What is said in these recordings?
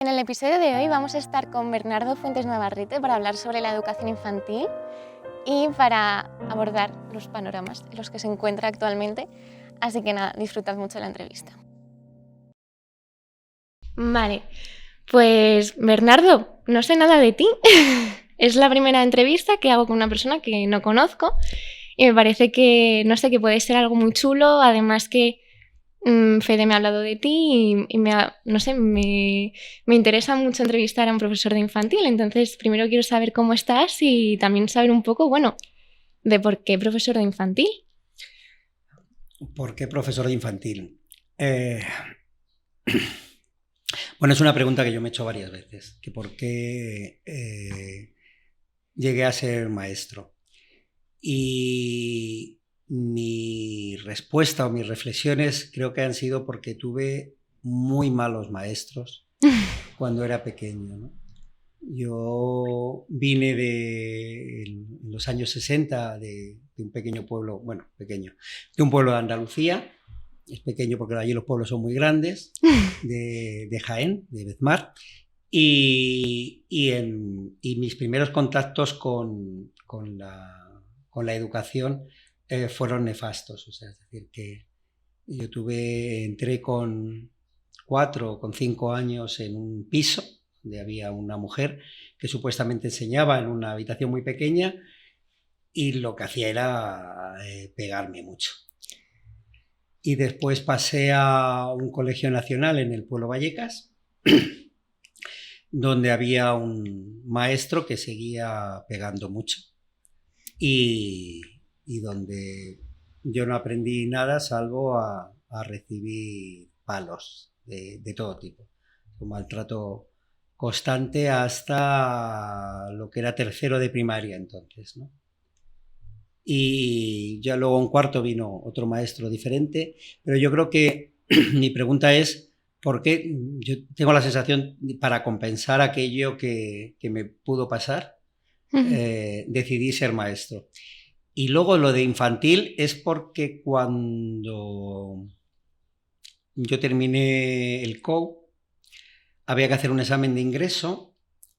En el episodio de hoy vamos a estar con Bernardo Fuentes Navarrete para hablar sobre la educación infantil y para abordar los panoramas en los que se encuentra actualmente. Así que nada, disfrutad mucho la entrevista. Vale, pues Bernardo, no sé nada de ti. Es la primera entrevista que hago con una persona que no conozco y me parece que, no sé, que puede ser algo muy chulo, además que Fede me ha hablado de ti y me interesa mucho entrevistar a un profesor de infantil, entonces primero quiero saber cómo estás y también saber un poco, de por qué profesor de infantil. ¿Por qué profesor de infantil? Bueno, es una pregunta que yo me he hecho varias veces, que por qué llegué a ser maestro. Y mi respuesta o mis reflexiones creo que han sido porque tuve muy malos maestros cuando era pequeño, ¿no? Yo vine en los años 60 de un pequeño pueblo, bueno, pequeño, de un pueblo de Andalucía. Es pequeño porque allí los pueblos son muy grandes, de Jaén, de Bezmar, y mis primeros contactos con la educación fueron nefastos. O sea, es decir, que entré con 4 o con 5 años en un piso donde había una mujer que supuestamente enseñaba en una habitación muy pequeña y lo que hacía era pegarme mucho. Y después pasé a un colegio nacional en el pueblo Vallecas, donde había un maestro que seguía pegando mucho y donde yo no aprendí nada salvo a recibir palos de todo tipo. Un maltrato constante hasta lo que era tercero de primaria entonces, ¿no? Y ya luego en cuarto vino otro maestro diferente, pero yo creo que mi pregunta es ¿por qué? Yo tengo la sensación, para compensar aquello que me pudo pasar, decidí ser maestro. Y luego lo de infantil es porque cuando yo terminé el COU había que hacer un examen de ingreso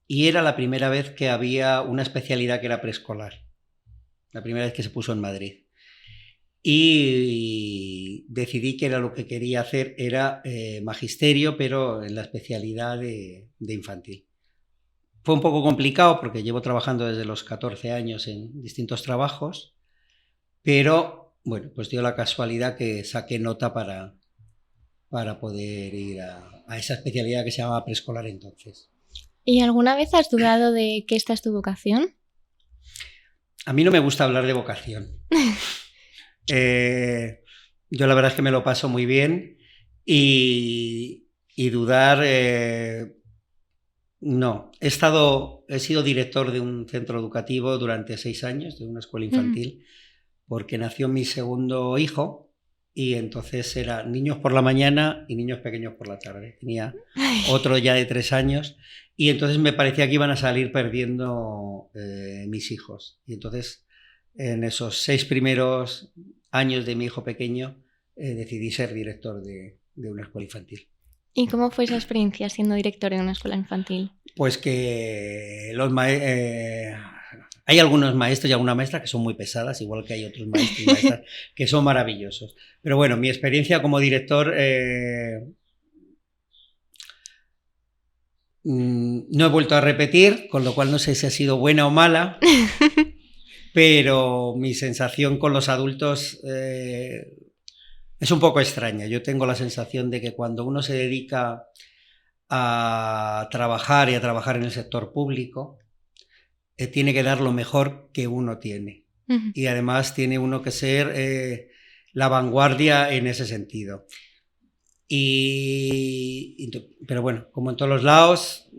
y era la primera vez que había una especialidad que era preescolar. La primera vez que se puso en Madrid. Y decidí que era lo que quería hacer, era magisterio, pero en la especialidad de infantil. Fue un poco complicado porque llevo trabajando desde los 14 años en distintos trabajos, pero bueno, pues dio la casualidad que saqué nota para poder ir a esa especialidad que se llamaba preescolar entonces. ¿Y alguna vez has dudado de que esta es tu vocación? A mí no me gusta hablar de vocación. Yo la verdad es que me lo paso muy bien y dudar, no. He sido director de un centro educativo durante 6 años, de una escuela infantil, porque nació mi segundo hijo y entonces era niños por la mañana y niños pequeños por la tarde. Tenía otro ya de 3 años y entonces me parecía que iban a salir perdiendo mis hijos. Y entonces en esos 6 primeros años de mi hijo pequeño decidí ser director de una escuela infantil. ¿Y cómo fue esa experiencia siendo director de una escuela infantil? Pues que hay algunos maestros y algunas maestras que son muy pesadas, igual que hay otros maestros y maestras que son maravillosos. Pero bueno, mi experiencia como director no he vuelto a repetir, con lo cual no sé si ha sido buena o mala, pero mi sensación con los adultos es un poco extraña. Yo tengo la sensación de que cuando uno se dedica a trabajar y a trabajar en el sector público, tiene que dar lo mejor que uno tiene. Y además tiene uno que ser la vanguardia en ese sentido. Pero bueno, como en todos los lados,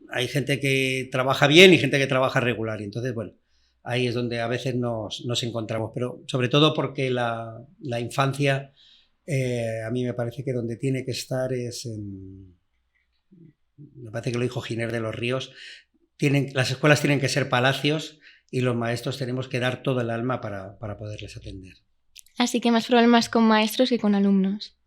hay gente que trabaja bien y gente que trabaja regular. Y entonces, bueno, ahí es donde a veces nos encontramos. Pero sobre todo porque la infancia, a mí me parece que donde tiene que estar es me parece que lo dijo Giner de los Ríos, las escuelas tienen que ser palacios y los maestros tenemos que dar todo el alma para poderles atender. Así que más problemas con maestros que con alumnos.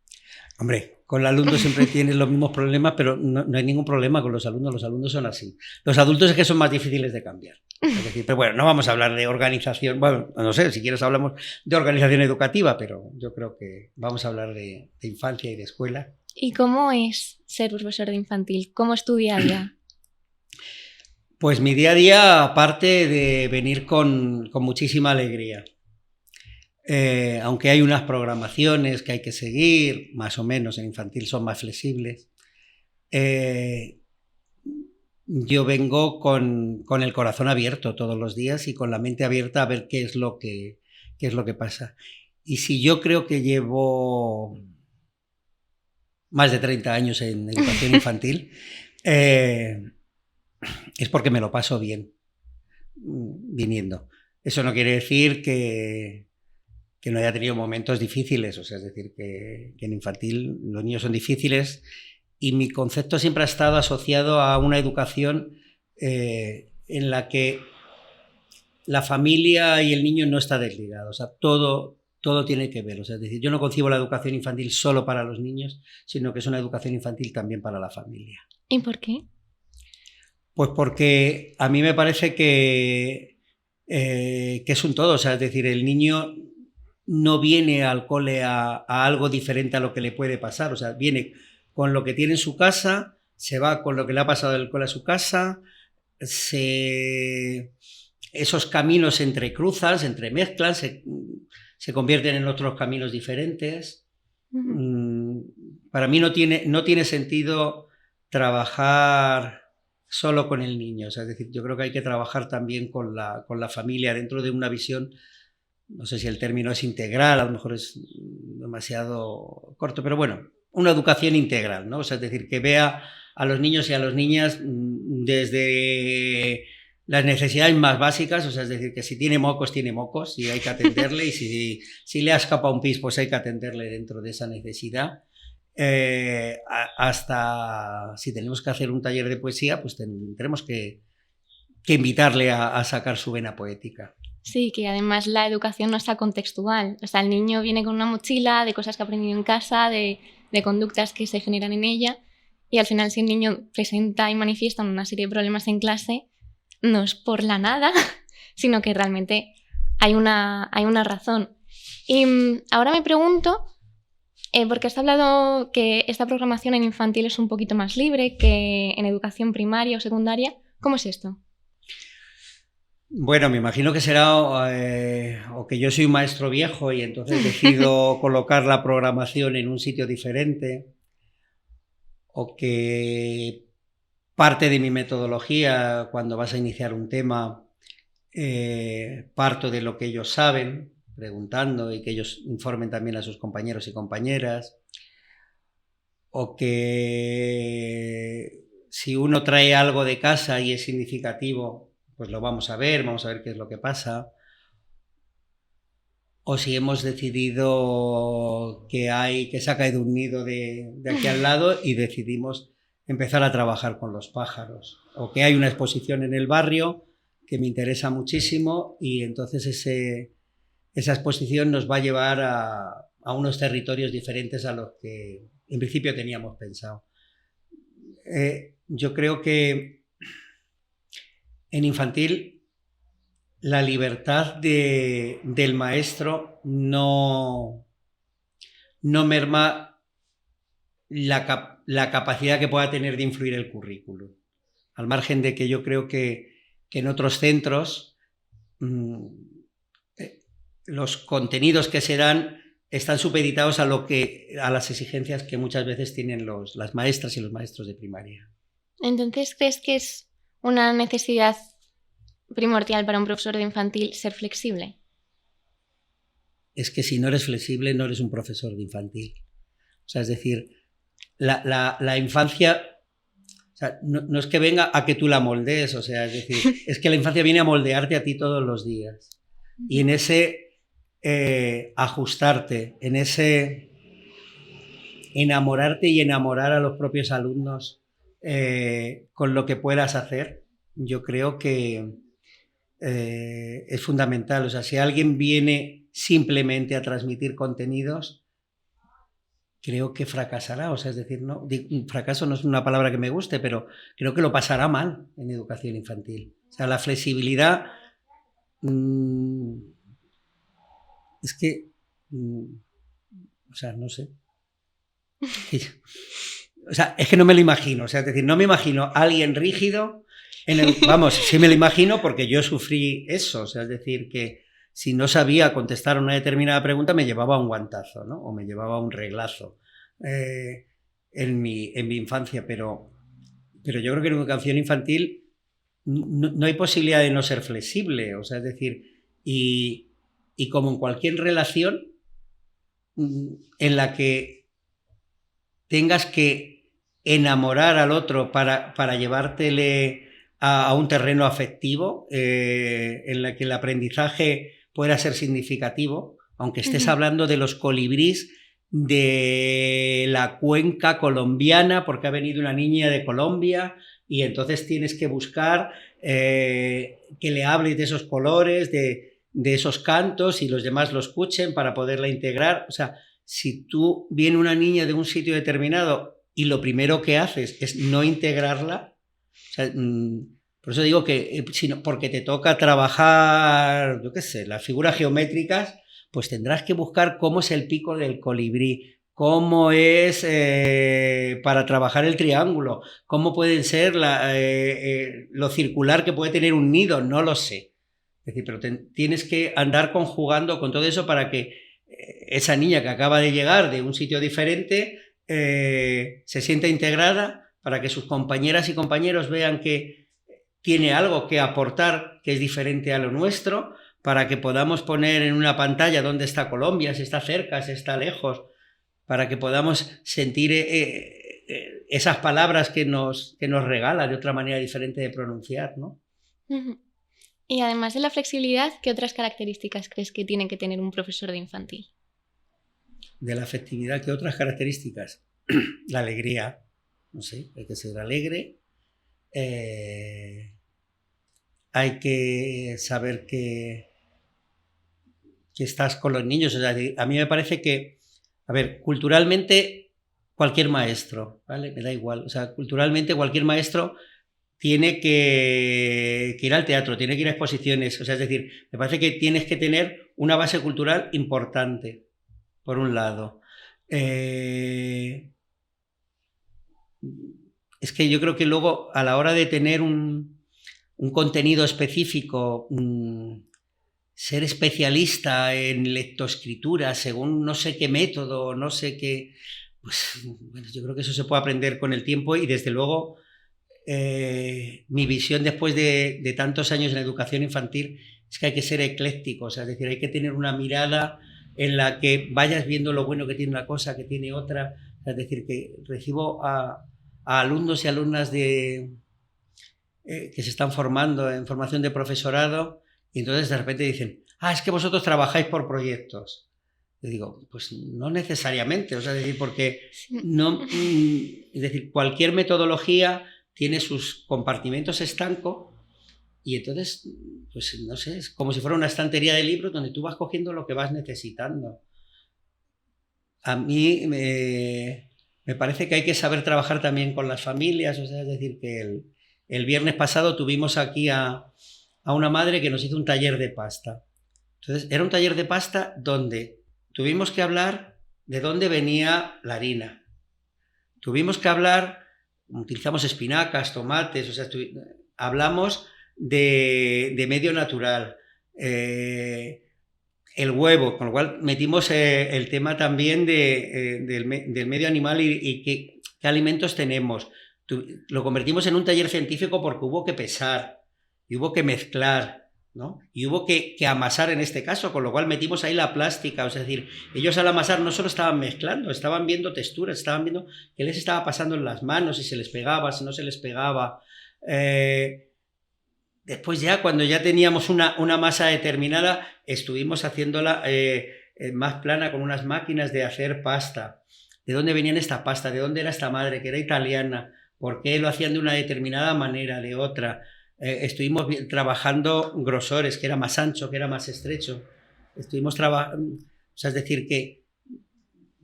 Hombre, con el alumno siempre tienes los mismos problemas, pero no hay ningún problema con los alumnos son así. Los adultos es que son más difíciles de cambiar. Es decir, pero bueno, no vamos a hablar de organización, bueno, no sé, si quieres hablamos de organización educativa, pero yo creo que vamos a hablar de infancia y de escuela. ¿Y cómo es ser profesor de infantil? ¿Cómo es tu día a día? Pues mi día a día, aparte de venir con muchísima alegría, aunque hay unas programaciones que hay que seguir, más o menos en infantil son más flexibles, yo vengo con el corazón abierto todos los días y con la mente abierta a ver qué es lo que pasa. Y si yo creo que llevo más de 30 años en educación infantil, es porque me lo paso bien viniendo. Eso no quiere decir que no haya tenido momentos difíciles, o sea, es decir, que en infantil los niños son difíciles y mi concepto siempre ha estado asociado a una educación en la que la familia y el niño no está desligado, o sea, todo tiene que ver, o sea, es decir, yo no concibo la educación infantil solo para los niños, sino que es una educación infantil también para la familia. ¿Y por qué? Pues porque a mí me parece que es un todo, o sea, es decir, el niño no viene al cole a algo diferente a lo que le puede pasar, o sea, viene con lo que tiene en su casa, se va con lo que le ha pasado del cole a su casa, esos caminos se entrecruzan, se entremezclan, se convierten en otros caminos diferentes. Para mí no tiene sentido trabajar solo con el niño, o sea, es decir, yo creo que hay que trabajar también con la familia dentro de una visión, no sé si el término es integral, a lo mejor es demasiado corto, pero bueno, una educación integral, ¿no? O sea, es decir, que vea a los niños y a las niñas desde las necesidades más básicas, o sea, es decir, que si tiene mocos y hay que atenderle, y si le ha escapado un pis, pues hay que atenderle dentro de esa necesidad. Hasta si tenemos que hacer un taller de poesía, pues tendremos que invitarle a sacar su vena poética. Sí, que además la educación no está contextual. O sea, el niño viene con una mochila de cosas que ha aprendido en casa, de conductas que se generan en ella, y al final si el niño presenta y manifiesta una serie de problemas en clase, no es por la nada, sino que realmente hay una razón. Y ahora me pregunto, porque has hablado que esta programación en infantil es un poquito más libre que en educación primaria o secundaria. ¿Cómo es esto? Bueno, me imagino que será o que yo soy un maestro viejo y entonces decido colocar la programación en un sitio diferente, o que parte de mi metodología cuando vas a iniciar un tema parto de lo que ellos saben, preguntando, y que ellos informen también a sus compañeros y compañeras, o que si uno trae algo de casa y es significativo, pues lo vamos a ver qué es lo que pasa, o si hemos decidido que se ha caído un nido de aquí al lado y decidimos empezar a trabajar con los pájaros, o que hay una exposición en el barrio que me interesa muchísimo y entonces esa exposición nos va a llevar a unos territorios diferentes a los que en principio teníamos pensado. Yo creo que en infantil la libertad del maestro no merma la capacidad que pueda tener de influir el currículum. Al margen de que yo creo que en otros centros los contenidos que se dan están supeditados a las exigencias que muchas veces tienen las maestras y los maestros de primaria. Entonces, ¿crees que es una necesidad primordial para un profesor de infantil ser flexible? Es que si no eres flexible no eres un profesor de infantil. O sea, es decir, la infancia, o sea, no es que venga a que tú la moldees, o sea, es decir, es que la infancia viene a moldearte a ti todos los días. Y en ese ajustarte, en ese enamorarte y enamorar a los propios alumnos con lo que puedas hacer, yo creo que es fundamental. O sea, si alguien viene simplemente a transmitir contenidos, creo que fracasará. O sea, es decir, no, fracaso no es una palabra que me guste, pero creo que lo pasará mal en educación infantil. O sea, la flexibilidad es que, o sea, no sé. O sea, es que no me lo imagino. O sea, es decir, no me imagino a alguien rígido. Vamos, sí me lo imagino porque yo sufrí eso. O sea, es decir, que si no sabía contestar a una determinada pregunta me llevaba un guantazo, ¿no? O me llevaba un reglazo en mi infancia. Pero yo creo que en educación infantil no hay posibilidad de no ser flexible. O sea, es decir, y como en cualquier relación en la que tengas que enamorar al otro para llevártele a un terreno afectivo en la que el aprendizaje pueda ser significativo, aunque estés hablando de los colibríes de la cuenca colombiana, porque ha venido una niña de Colombia y entonces tienes que buscar que le hables de esos colores, de esos cantos y los demás lo escuchen para poderla integrar. O sea, si tú viene una niña de un sitio determinado y lo primero que haces es no integrarla, o sea, por eso digo que porque te toca trabajar, yo qué sé, las figuras geométricas, pues tendrás que buscar cómo es el pico del colibrí, cómo es para trabajar el triángulo, cómo puede ser lo circular que puede tener un nido, no lo sé. Es decir, pero tienes que andar conjugando con todo eso para que esa niña que acaba de llegar de un sitio diferente se sienta integrada, para que sus compañeras y compañeros vean que tiene algo que aportar que es diferente a lo nuestro, para que podamos poner en una pantalla dónde está Colombia, si está cerca, si está lejos, para que podamos sentir esas palabras que nos regala de otra manera diferente de pronunciar, ¿no? Y además de la flexibilidad, ¿qué otras características crees que tiene que tener un profesor de infantil? De la afectividad, ¿qué otras características? La alegría, no sé, hay que ser alegre, hay que saber que estás con los niños. O sea, a mí me parece que, a ver, culturalmente cualquier maestro, ¿vale? Me da igual, o sea, culturalmente cualquier maestro tiene que ir al teatro, tiene que ir a exposiciones, o sea, es decir, me parece que tienes que tener una base cultural importante, por un lado. Es que yo creo que luego, a la hora de tener un contenido específico, ser especialista en lectoescritura según no sé qué método, no sé qué, pues bueno, yo creo que eso se puede aprender con el tiempo y desde luego mi visión después de tantos años en educación infantil es que hay que ser ecléctico, o sea, es decir, hay que tener una mirada en la que vayas viendo lo bueno que tiene una cosa, que tiene otra. O sea, es decir, que recibo a alumnos y alumnas que se están formando en formación de profesorado y entonces de repente dicen, es que vosotros trabajáis por proyectos. Le digo, pues no necesariamente, o sea, es decir, porque no, es decir, cualquier metodología tiene sus compartimentos estancos y entonces, pues no sé, es como si fuera una estantería de libros donde tú vas cogiendo lo que vas necesitando. A mí me parece que hay que saber trabajar también con las familias, o sea, es decir, que el viernes pasado tuvimos aquí a una madre que nos hizo un taller de pasta. Entonces, era un taller de pasta donde tuvimos que hablar de dónde venía la harina. Tuvimos que hablar, utilizamos espinacas, tomates, o sea, hablamos de medio natural, el huevo, con lo cual metimos el tema también del medio animal y qué alimentos tenemos. Lo convertimos en un taller científico porque hubo que pesar y hubo que mezclar, ¿no? Y hubo que amasar en este caso, con lo cual metimos ahí la plástica, o sea, es decir, ellos al amasar no solo estaban mezclando, estaban viendo texturas, estaban viendo qué les estaba pasando en las manos, si se les pegaba, si no se les pegaba. Después ya, cuando ya teníamos una masa determinada, estuvimos haciéndola más plana con unas máquinas de hacer pasta. ¿De dónde venían esta pasta? ¿De dónde era esta madre, que era italiana? ¿Por qué lo hacían de una determinada manera, de otra? Estuvimos trabajando grosores, que era más ancho, que era más estrecho. Estuvimos trabajando, o sea, es decir, que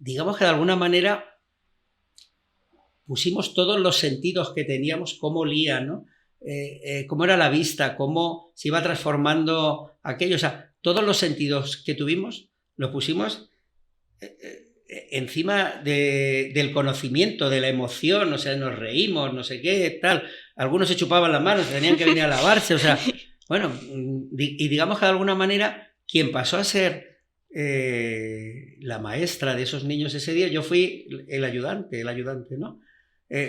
digamos que de alguna manera pusimos todos los sentidos que teníamos, cómo olía, ¿no? Cómo era la vista, cómo se iba transformando aquello. O sea, todos los sentidos que tuvimos los pusimos encima del conocimiento, de la emoción. O sea, nos reímos, no sé qué, tal. Algunos se chupaban las manos, tenían que venir a lavarse. O sea, bueno, y digamos que de alguna manera quien pasó a ser la maestra de esos niños ese día, yo fui el ayudante, ¿no?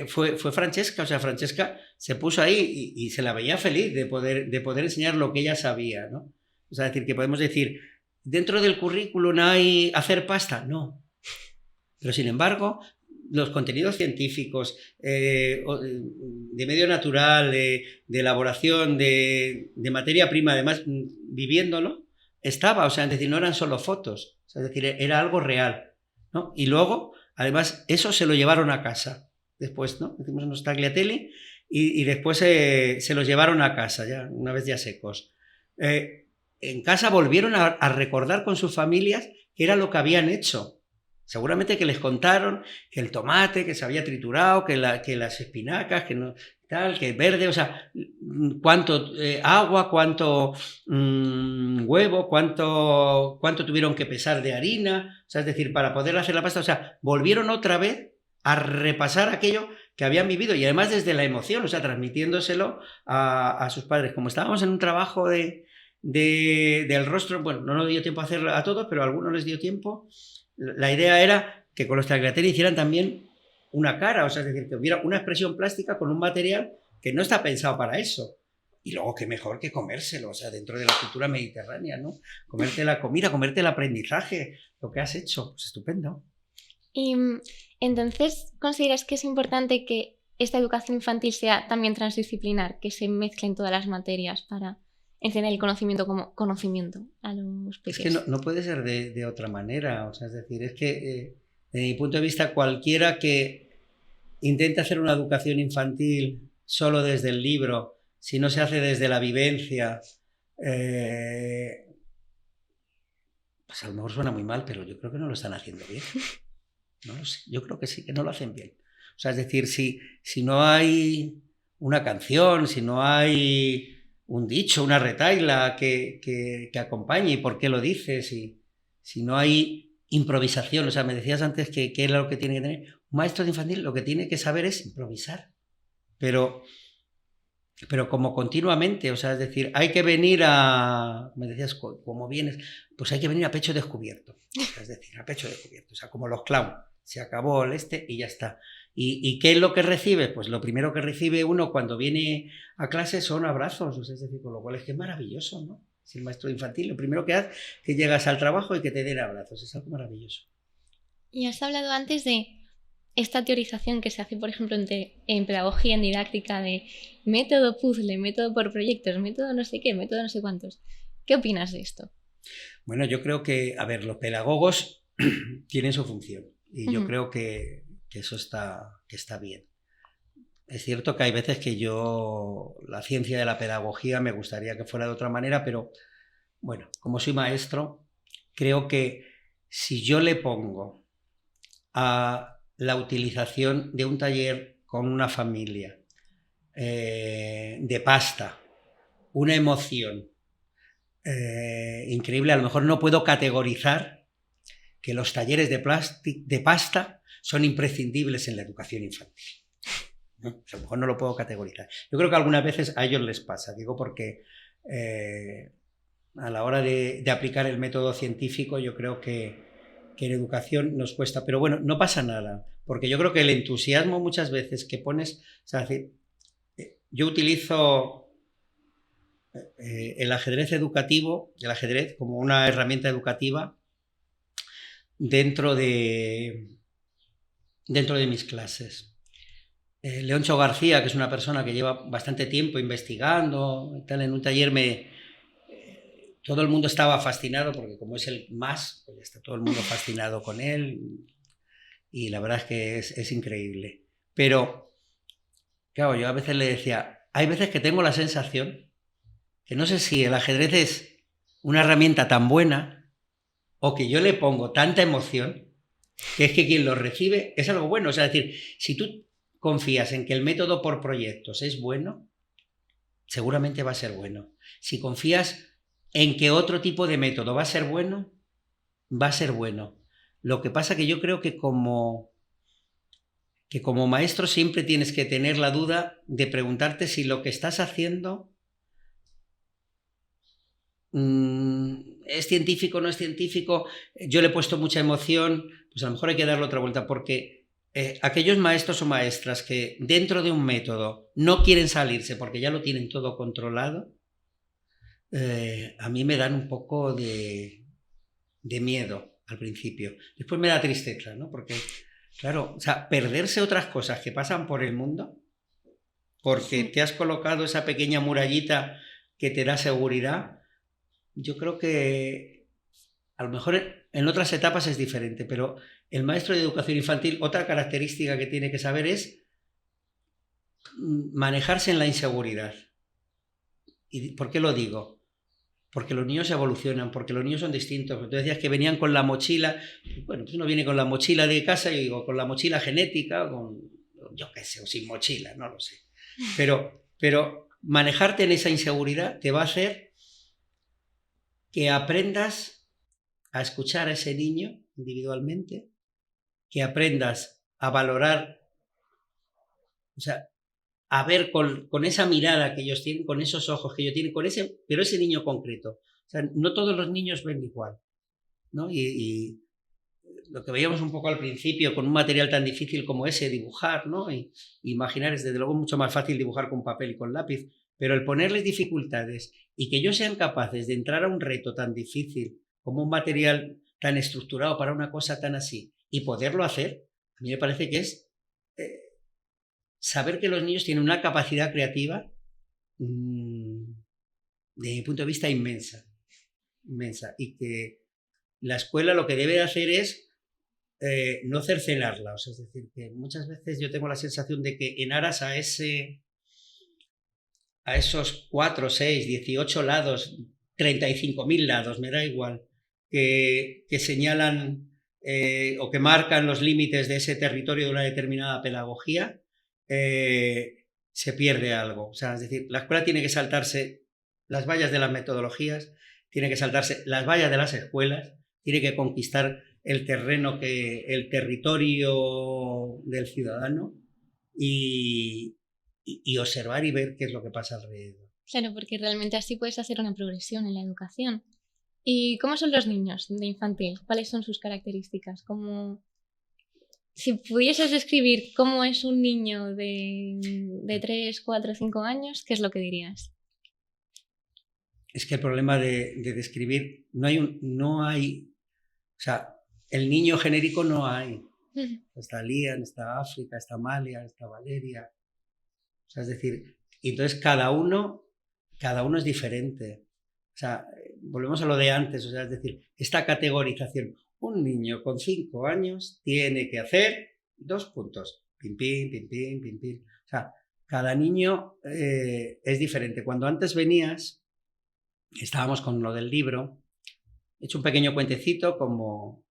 Fue Francesca. O sea, Francesca se puso ahí y se la veía feliz de poder enseñar lo que ella sabía, ¿no? O sea, es decir, que podemos decir, ¿dentro del currículum hay hacer pasta? No. Pero sin embargo, los contenidos científicos, de medio natural, de elaboración, de materia prima, además viviéndolo, estaba. O sea, es decir, no eran solo fotos. O sea, es decir, era algo real, ¿no? Y luego, además, eso se lo llevaron a casa. Después, ¿no? Hicimos unos tagliatelle y después se los llevaron a casa, ya una vez ya secos. En casa volvieron a recordar con sus familias qué era lo que habían hecho. Seguramente que les contaron que el tomate que se había triturado, que las espinacas, que no tal, que verde, o sea, cuánto agua, cuánto huevo, cuánto tuvieron que pesar de harina, o sea, es decir, para poder hacer la pasta. O sea, volvieron otra vez a repasar aquello que habían vivido y además desde la emoción, o sea, transmitiéndoselo a sus padres. Como estábamos en un trabajo del rostro, bueno, no nos dio tiempo a hacerlo a todos, pero a algunos les dio tiempo. La idea era que con los tagliatelle hicieran también una cara, o sea, es decir, que hubiera una expresión plástica con un material que no está pensado para eso. Y luego, qué mejor que comérselo, o sea, dentro de la cultura mediterránea, ¿no? Comerte la comida, comerte el aprendizaje, lo que has hecho, pues estupendo. Y entonces, ¿consideras que es importante que esta educación infantil sea también transdisciplinar, que se mezclen todas las materias para enseñar el conocimiento como conocimiento a los pequeños? Es que no puede ser de otra manera, o sea, es decir, es que desde mi punto de vista cualquiera que intente hacer una educación infantil solo desde el libro, si no se hace desde la vivencia, pues a lo mejor suena muy mal, pero yo creo que no lo están haciendo bien. No lo sé, yo creo que sí, que no lo hacen bien. O sea, es decir, si no hay una canción, si no hay un dicho, una retahíla que acompañe, y por qué lo dices, si no hay improvisación. O sea, me decías antes que era lo que tiene que tener un maestro de infantil, lo que tiene que saber es improvisar, pero como continuamente. O sea, es decir, hay que venir me decías, ¿cómo vienes? Pues hay que venir a pecho descubierto, es decir, a pecho descubierto, o sea, como los clowns, se acabó el y ya está. ¿Y qué es lo que recibe? Pues lo primero que recibe uno cuando viene a clase son abrazos, o sea, es decir, con lo cual es que es maravilloso, ¿no? Si el maestro infantil, lo primero que hace es que llegas al trabajo y que te den abrazos, es algo maravilloso. Y has hablado antes de esta teorización que se hace, por ejemplo, en pedagogía, en didáctica, de método puzzle, método por proyectos, método no sé qué, método no sé cuántos. ¿Qué opinas de esto? Bueno, yo creo que, a ver, los pedagogos tienen su función y yo creo que eso está bien. Es cierto que hay veces que la ciencia de la pedagogía me gustaría que fuera de otra manera, pero bueno, como soy maestro, creo que si yo le pongo a la utilización de un taller con una familia de pasta, una emoción increíble, a lo mejor no puedo categorizar que los talleres de pasta son imprescindibles en la educación infantil. ¿No? A lo mejor no lo puedo categorizar. Yo creo que algunas veces a ellos les pasa, digo porque a la hora de aplicar el método científico yo creo que en educación nos cuesta, pero bueno, no pasa nada, porque yo creo que el entusiasmo muchas veces que pones, o sea, yo utilizo el ajedrez educativo, el ajedrez como una herramienta educativa dentro de mis clases. Leoncho García, que es una persona que lleva bastante tiempo investigando, tal, en un taller todo el mundo estaba fascinado, porque como es el más, pues está todo el mundo fascinado con él, y la verdad es que es increíble. Pero, claro, yo a veces le decía, hay veces que tengo la sensación que no sé si el ajedrez es una herramienta tan buena o que yo le pongo tanta emoción que es que quien lo recibe es algo bueno. O sea, es decir, si tú confías en que el método por proyectos es bueno, seguramente va a ser bueno. Si confías en que otro tipo de método va a ser bueno, va a ser bueno. Lo que pasa que yo creo que como maestro siempre tienes que tener la duda de preguntarte si lo que estás haciendo es científico, no es científico. Yo le he puesto mucha emoción, pues a lo mejor hay que darle otra vuelta, porque aquellos maestros o maestras que dentro de un método no quieren salirse porque ya lo tienen todo controlado, a mí me dan un poco de miedo al principio. Después me da tristeza, ¿no? Porque, claro, o sea, perderse otras cosas que pasan por el mundo porque te has colocado esa pequeña murallita que te da seguridad. Yo creo que a lo mejor en otras etapas es diferente, pero el maestro de educación infantil, otra característica que tiene que saber es manejarse en la inseguridad. ¿Y por qué lo digo? Porque los niños evolucionan, porque los niños son distintos. Tú decías que venían con la mochila. Bueno, pues uno viene con la mochila de casa y digo, con la mochila genética, o con, yo qué sé, o sin mochila, no lo sé. Pero manejarte en esa inseguridad te va a hacer que aprendas a escuchar a ese niño individualmente, que aprendas a valorar, o sea, a ver con esa mirada que ellos tienen, con esos ojos que ellos tienen, pero ese niño concreto. O sea, no todos los niños ven igual, ¿no? Y lo que veíamos un poco al principio, con un material tan difícil como ese, dibujar, ¿no? Y imaginar, es desde luego mucho más fácil dibujar con papel y con lápiz, pero el ponerles dificultades y que ellos sean capaces de entrar a un reto tan difícil como un material tan estructurado para una cosa tan así y poderlo hacer, a mí me parece que es saber que los niños tienen una capacidad creativa, desde mi punto de vista, inmensa, y que la escuela lo que debe hacer es no cercenarla. O sea, es decir, que muchas veces yo tengo la sensación de que en aras a esos 4, 6, 18 lados, 35.000 lados, me da igual, que señalan o que marcan los límites de ese territorio de una determinada pedagogía, se pierde algo. O sea, es decir, la escuela tiene que saltarse las vallas de las metodologías, tiene que saltarse las vallas de las escuelas, tiene que conquistar el territorio del ciudadano y observar y ver qué es lo que pasa alrededor. Claro, porque realmente así puedes hacer una progresión en la educación. ¿Y cómo son los niños de infantil? ¿Cuáles son sus características? Si pudieses describir cómo es un niño de 3, 4, 5 años, ¿qué es lo que dirías? Es que el problema de describir, no hay, o sea, el niño genérico no hay. Está Lian, está África, está Amalia, está Valeria. O sea, es decir, y entonces cada uno es diferente. O sea, volvemos a lo de antes, o sea, es decir, esta categorización. Un niño con 5 años tiene que hacer 2 puntos. Pim, pim, pim, pim, pim, pim. O sea, cada niño es diferente. Cuando antes venías, estábamos con lo del libro, he hecho un pequeño cuentecito un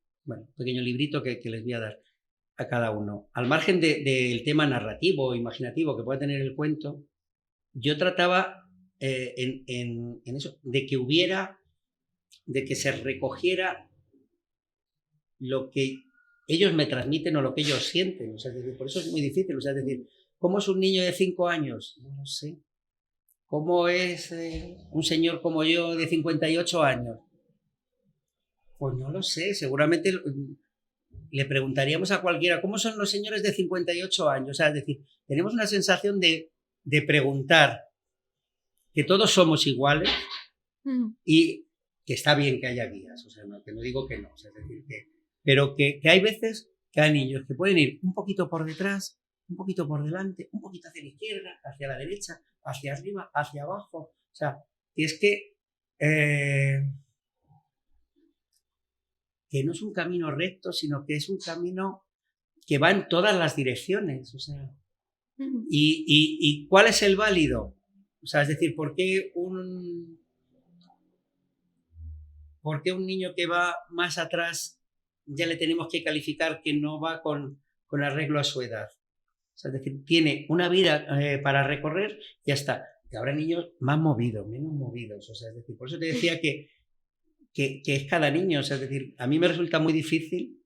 pequeño librito que les voy a dar a cada uno. Al margen del tema narrativo o imaginativo que pueda tener el cuento, yo trataba en eso, de que se recogiera lo que ellos me transmiten o lo que ellos sienten. O sea, por eso es muy difícil. O sea, es decir, ¿cómo es un niño de 5 años? No lo sé. ¿Cómo es un señor como yo de 58 años? Pues no lo sé. Seguramente le preguntaríamos a cualquiera, ¿cómo son los señores de 58 años? O sea, es decir, tenemos una sensación de preguntar que todos somos iguales y que está bien que haya guías, o sea, que no digo que no, o sea, es decir, pero que hay veces que hay niños que pueden ir un poquito por detrás, un poquito por delante, un poquito hacia la izquierda, hacia la derecha, hacia arriba, hacia abajo, o sea, que es que no es un camino recto, sino que es un camino que va en todas las direcciones, o sea, ¿y cuál es el válido? O sea, es decir, ¿por qué un niño que va más atrás ya le tenemos que calificar que no va con arreglo a su edad. O sea, es decir, tiene una vida para recorrer y ya está. Y habrá niños más movidos, menos movidos. O sea, es decir, por eso te decía que es cada niño. O sea, es decir, a mí me resulta muy difícil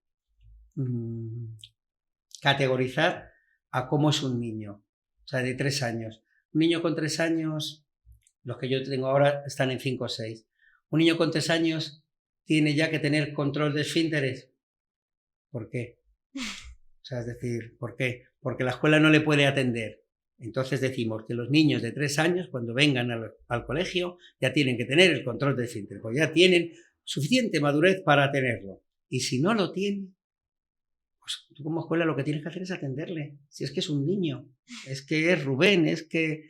categorizar a cómo es un niño. O sea, de 3 años. Un niño con 3 años, los que yo tengo ahora están en 5 o 6. Un niño con 3 años tiene ya que tener control de esfínteres. ¿Por qué? O sea, es decir, ¿por qué? Porque la escuela no le puede atender. Entonces decimos que los niños de 3 años, cuando vengan al colegio, ya tienen que tener el control de esfínteres, porque ya tienen suficiente madurez para tenerlo. Y si no lo tienen, pues tú como escuela lo que tienes que hacer es atenderle. Si es que es un niño, es que es Rubén, es que,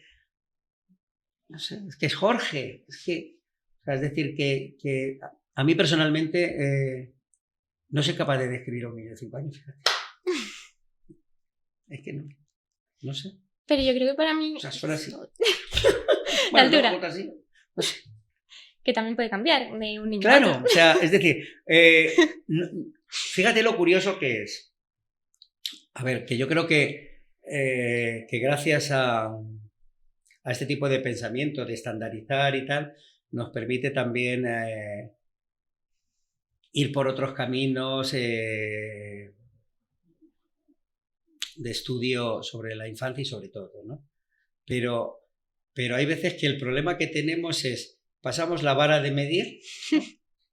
no sé, es que es Jorge, es que, o sea, es decir, que a mí personalmente no soy capaz de describir a un niño de 5 años, fíjate. Es que no sé. Pero yo creo que para mí... O sea, suena así. La altura. No, así. No sé. Que también puede cambiar de un niño Claro, a otro. o sea, es decir, fíjate lo curioso que es. A ver, que yo creo que gracias a este tipo de pensamiento, de estandarizar y tal, nos permite también ir por otros caminos de estudio sobre la infancia y sobre todo, ¿no? Pero hay veces que el problema que tenemos es, pasamos la vara de medir, ¿no?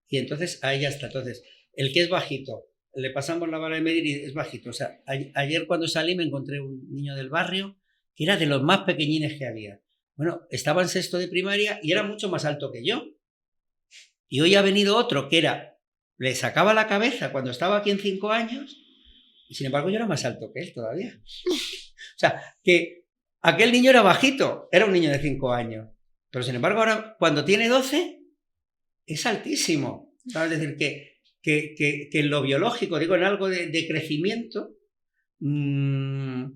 Y entonces ahí ya está. Entonces, el que es bajito, le pasamos la vara de medir y es bajito. O sea, ayer cuando salí me encontré un niño del barrio que era de los más pequeñines que había. Bueno, estaba en 6º de primaria y era mucho más alto que yo. Y hoy ha venido otro que le sacaba la cabeza cuando estaba aquí en 5 años y sin embargo yo era más alto que él todavía. O sea, que aquel niño era bajito, era un niño de 5 años. Pero sin embargo ahora cuando tiene 12 es altísimo. ¿Sabes? Es decir, que en lo biológico, digo, en algo de crecimiento, el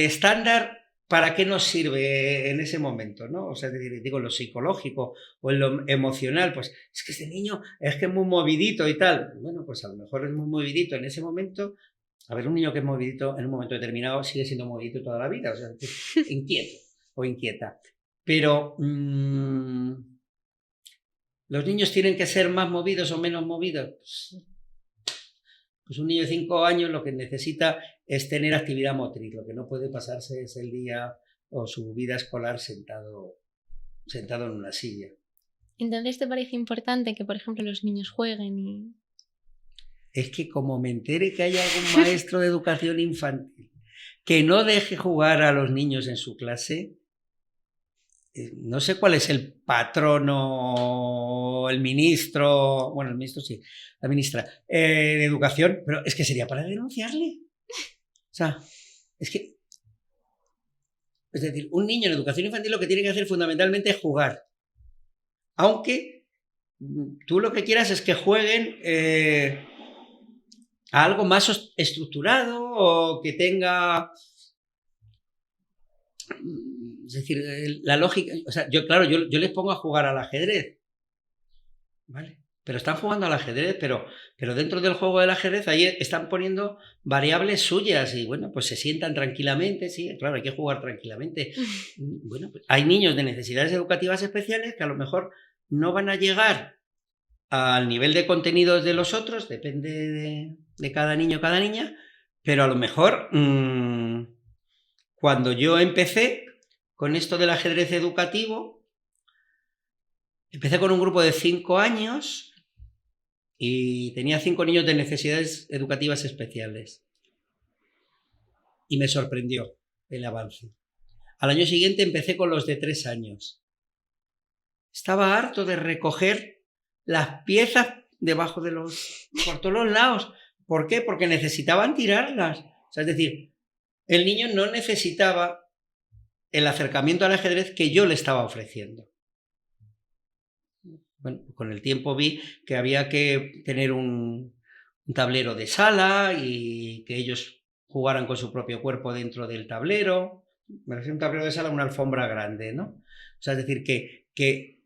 estándar, ¿para qué nos sirve en ese momento, ¿no? O sea, digo, en lo psicológico o en lo emocional, pues es que este niño es que es muy movidito y tal. Bueno, pues a lo mejor es muy movidito en ese momento. A ver, un niño que es movidito en un momento determinado sigue siendo movidito toda la vida, o sea, inquieto o inquieta. Pero ¿los niños tienen que ser más movidos o menos movidos? Pues un niño de 5 años lo que necesita es tener actividad motriz. Lo que no puede pasarse es el día o su vida escolar sentado en una silla. Entonces, ¿te parece importante que, por ejemplo, los niños jueguen y...? Es que como me entere que hay algún maestro de educación infantil que no deje jugar a los niños en su clase, no sé cuál es el patrono, el ministro, bueno, el ministro sí, la ministra de Educación, pero es que sería para denunciarle. O sea, es decir, un niño en educación infantil lo que tiene que hacer fundamentalmente es jugar. Aunque tú lo que quieras es que jueguen a algo más estructurado o que tenga... Es decir, la lógica... O sea, yo les pongo a jugar al ajedrez, ¿vale? Pero están jugando al ajedrez, pero dentro del juego del ajedrez ahí están poniendo variables suyas y, bueno, pues se sientan tranquilamente, sí, claro, hay que jugar tranquilamente. Bueno, pues hay niños de necesidades educativas especiales que a lo mejor no van a llegar al nivel de contenidos de los otros, depende de cada niño o cada niña, pero a lo mejor cuando yo empecé con esto del ajedrez educativo, empecé con un grupo de 5 años y tenía 5 niños de necesidades educativas especiales. Y me sorprendió el avance. Al año siguiente empecé con los de 3 años. Estaba harto de recoger las piezas debajo de por todos los lados. ¿Por qué? Porque necesitaban tirarlas. O sea, es decir, el niño no necesitaba el acercamiento al ajedrez que yo le estaba ofreciendo. Bueno, con el tiempo vi que había que tener un tablero de sala y que ellos jugaran con su propio cuerpo dentro del tablero. Me refiero a un tablero de sala, una alfombra grande, ¿no? O sea, es decir, que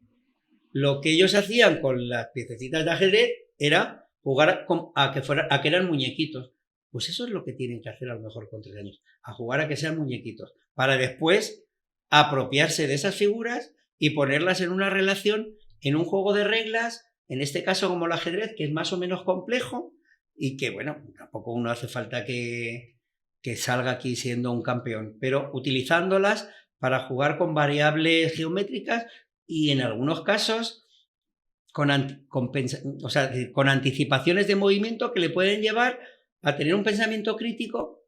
lo que ellos hacían con las piececitas de ajedrez era jugar a que eran muñequitos. Pues eso es lo que tienen que hacer a lo mejor con 3 años, a jugar a que sean muñequitos, para después apropiarse de esas figuras y ponerlas en una relación, en un juego de reglas, en este caso como el ajedrez, que es más o menos complejo y que, bueno, tampoco uno hace falta que salga aquí siendo un campeón, pero utilizándolas para jugar con variables geométricas y en algunos casos con anticipaciones de movimiento que le pueden llevar a tener un pensamiento crítico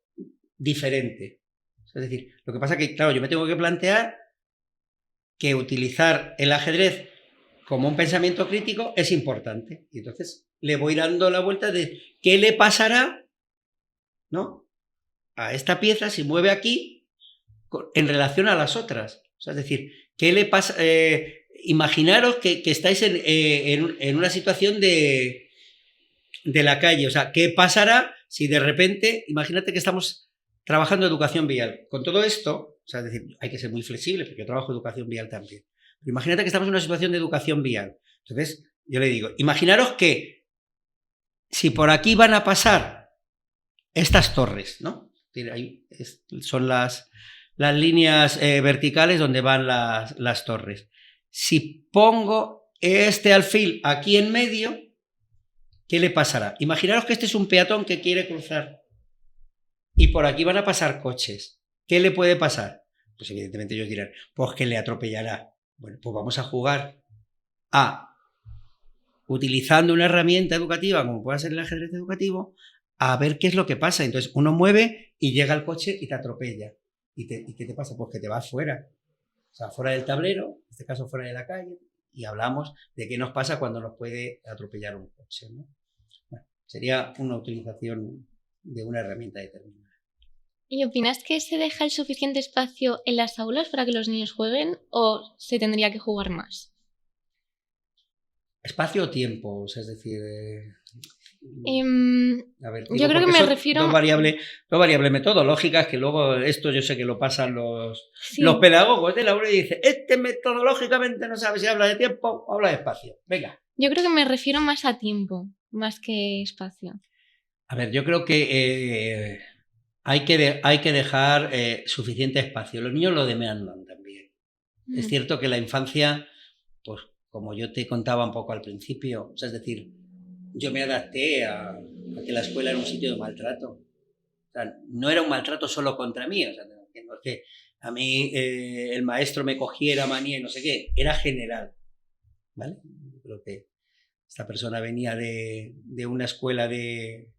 diferente. Es decir, lo que pasa que, claro, yo me tengo que plantear que utilizar el ajedrez como un pensamiento crítico es importante. Y entonces le voy dando la vuelta de qué le pasará, ¿no?, a esta pieza si mueve aquí en relación a las otras. O sea, es decir, ¿qué le pasa? Imaginaros que estáis en una situación de la calle. O sea, ¿qué pasará si de repente, imagínate que estamos trabajando educación vial? Con todo esto, o sea, es decir, hay que ser muy flexible porque yo trabajo educación vial también. Pero imagínate que estamos en una situación de educación vial. Entonces, yo le digo, imaginaros que si por aquí van a pasar estas torres, ¿no? Ahí son las líneas verticales donde van las torres. Si pongo este alfil aquí en medio, ¿qué le pasará? Imaginaros que este es un peatón que quiere cruzar y por aquí van a pasar coches. ¿Qué le puede pasar? Pues evidentemente ellos dirán, pues que le atropellará. Bueno, pues vamos a jugar utilizando una herramienta educativa como puede ser el ajedrez educativo, a ver qué es lo que pasa. Entonces uno mueve y llega el coche y te atropella. ¿Y qué te pasa? Pues que te vas fuera. O sea, fuera del tablero, en este caso fuera de la calle, y hablamos de qué nos pasa cuando nos puede atropellar un coche, ¿no? Bueno, sería una utilización de una herramienta determinada. ¿Y opinas que se deja el suficiente espacio en las aulas para que los niños jueguen o se tendría que jugar más? Espacio o tiempo, o sea, es decir... a ver, yo creo que me refiero... Dos variables metodológicas que luego esto yo sé que lo pasan los pedagogos de la aula y dicen, metodológicamente no sabe si habla de tiempo o habla de espacio. Venga. Yo creo que me refiero más a tiempo, más que espacio. A ver, yo creo que hay que dejar suficiente espacio. Los niños lo demandan también. Es cierto que la infancia, pues como yo te contaba un poco al principio, o sea, es decir, yo me adapté a que la escuela era un sitio de maltrato. O sea, no era un maltrato solo contra mí, o sea, no es que a mí el maestro me cogiera manía y no sé qué, era general, ¿vale? Yo creo que esta persona venía de una escuela de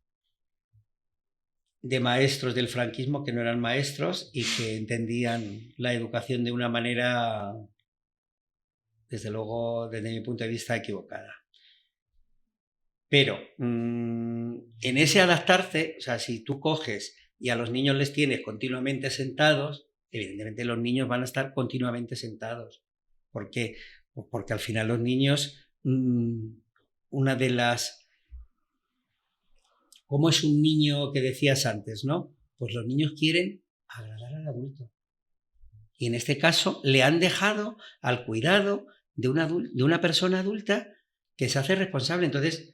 maestros del franquismo que no eran maestros y que entendían la educación de una manera, desde luego, desde mi punto de vista, equivocada. Pero en ese adaptarse, o sea, si tú coges y a los niños les tienes continuamente sentados, evidentemente los niños van a estar continuamente sentados. ¿Por qué? Pues porque al final los niños, una de las... ¿Cómo es un niño que decías antes, no? Pues los niños quieren agradar al adulto. Y en este caso le han dejado al cuidado de una persona adulta que se hace responsable. Entonces,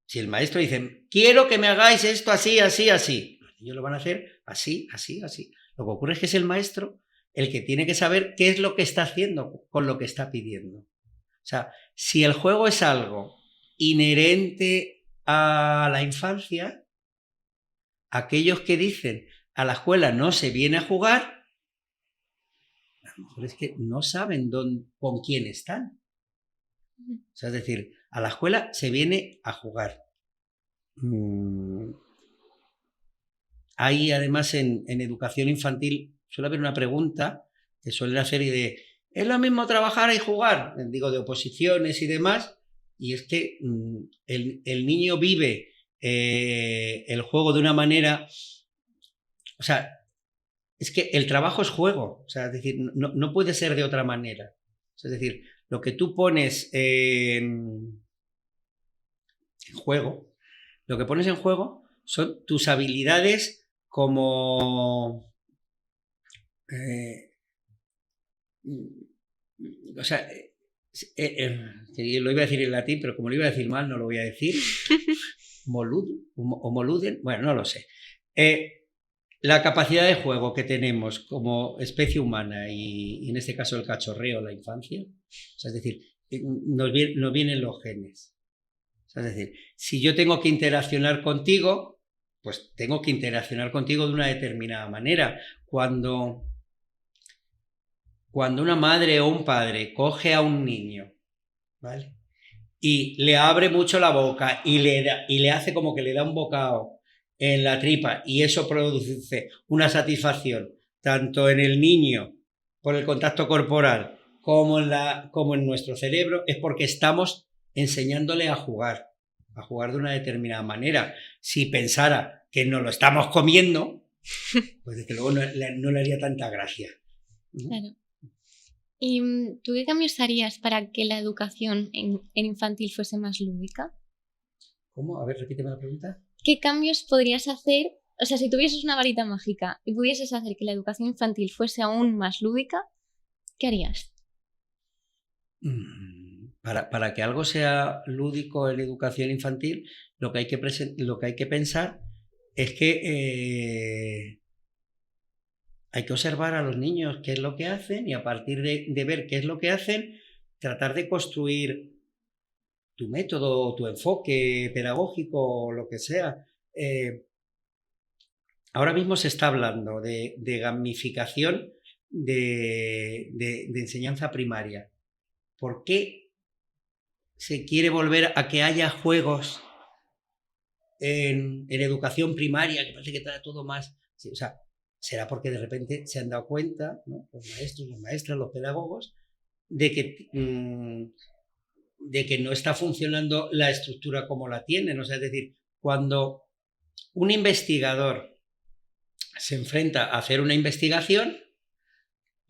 si el maestro dice, quiero que me hagáis esto así, así, así, los niños lo van a hacer así, así, así. Lo que ocurre es que es el maestro el que tiene que saber qué es lo que está haciendo con lo que está pidiendo. O sea, si el juego es algo inherente a la infancia, aquellos que dicen a la escuela no se viene a jugar, a lo mejor es que no saben con quién están. O sea, es decir, a la escuela se viene a jugar. Hay además en educación infantil, suele haber una pregunta que suelen hacer y de, ¿es lo mismo trabajar y jugar? Digo, de oposiciones y demás, y es que el niño vive el juego de una manera, o sea, es que el trabajo es juego, o sea, es decir, no puede ser de otra manera. O sea, es decir, lo que tú pones en juego, lo que pones en juego son tus habilidades como... o sea, lo iba a decir en latín, pero como lo iba a decir mal, no lo voy a decir. Moluden, bueno, no lo sé. La capacidad de juego que tenemos como especie humana y en este caso el cachorreo, la infancia, o sea, es decir, nos vienen los genes. O sea, es decir, si yo tengo que interaccionar contigo, pues tengo que interaccionar contigo de una determinada manera. Cuando una madre o un padre coge a un niño, ¿vale?, y le abre mucho la boca y le hace como que le da un bocado en la tripa y eso produce una satisfacción tanto en el niño por el contacto corporal como en nuestro cerebro, es porque estamos enseñándole a jugar de una determinada manera. Si pensara que no lo estamos comiendo, pues desde luego no le haría tanta gracia. Claro. ¿Y tú qué cambios harías para que la educación en infantil fuese más lúdica? ¿Cómo? A ver, repíteme la pregunta. ¿Qué cambios podrías hacer? O sea, si tuvieses una varita mágica y pudieses hacer que la educación infantil fuese aún más lúdica, ¿qué harías? Para que algo sea lúdico en educación infantil, lo que hay que pensar es que hay que observar a los niños qué es lo que hacen y a partir de ver qué es lo que hacen, tratar de construir tu método, tu enfoque pedagógico o lo que sea. Ahora mismo se está hablando de gamificación de enseñanza primaria. ¿Por qué se quiere volver a que haya juegos en educación primaria, que parece que está todo más? Sí, o sea, será porque de repente se han dado cuenta, ¿no?, los maestros, las maestras, los pedagogos, de que no está funcionando la estructura como la tienen. O sea, es decir, cuando un investigador se enfrenta a hacer una investigación,